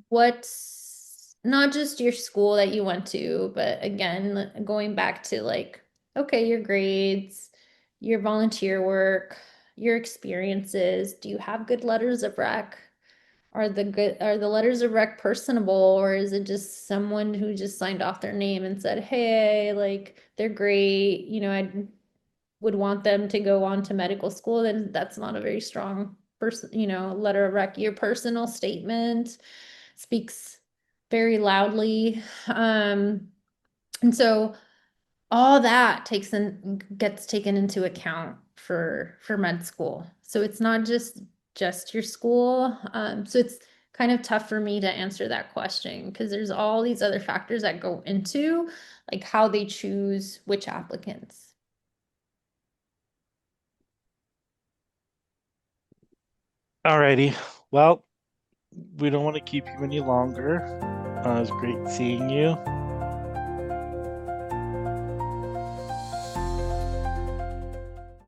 what's not just your school that you went to, but again, going back to like, okay, your grades, your volunteer work, your experiences, do you have good letters of rec? Are the letters of rec personable, or is it just someone who just signed off their name and said, hey, like they're great, you know, I would want them to go on to medical school? Then that's not a very strong person, you know, letter of rec. Your personal statement speaks very loudly. And so all that gets taken into account for med school. So it's not just your school. So it's kind of tough for me to answer that question because there's all these other factors that go into like how they choose which applicants.
Alrighty. Well, we don't want to keep you any longer. It was great seeing you.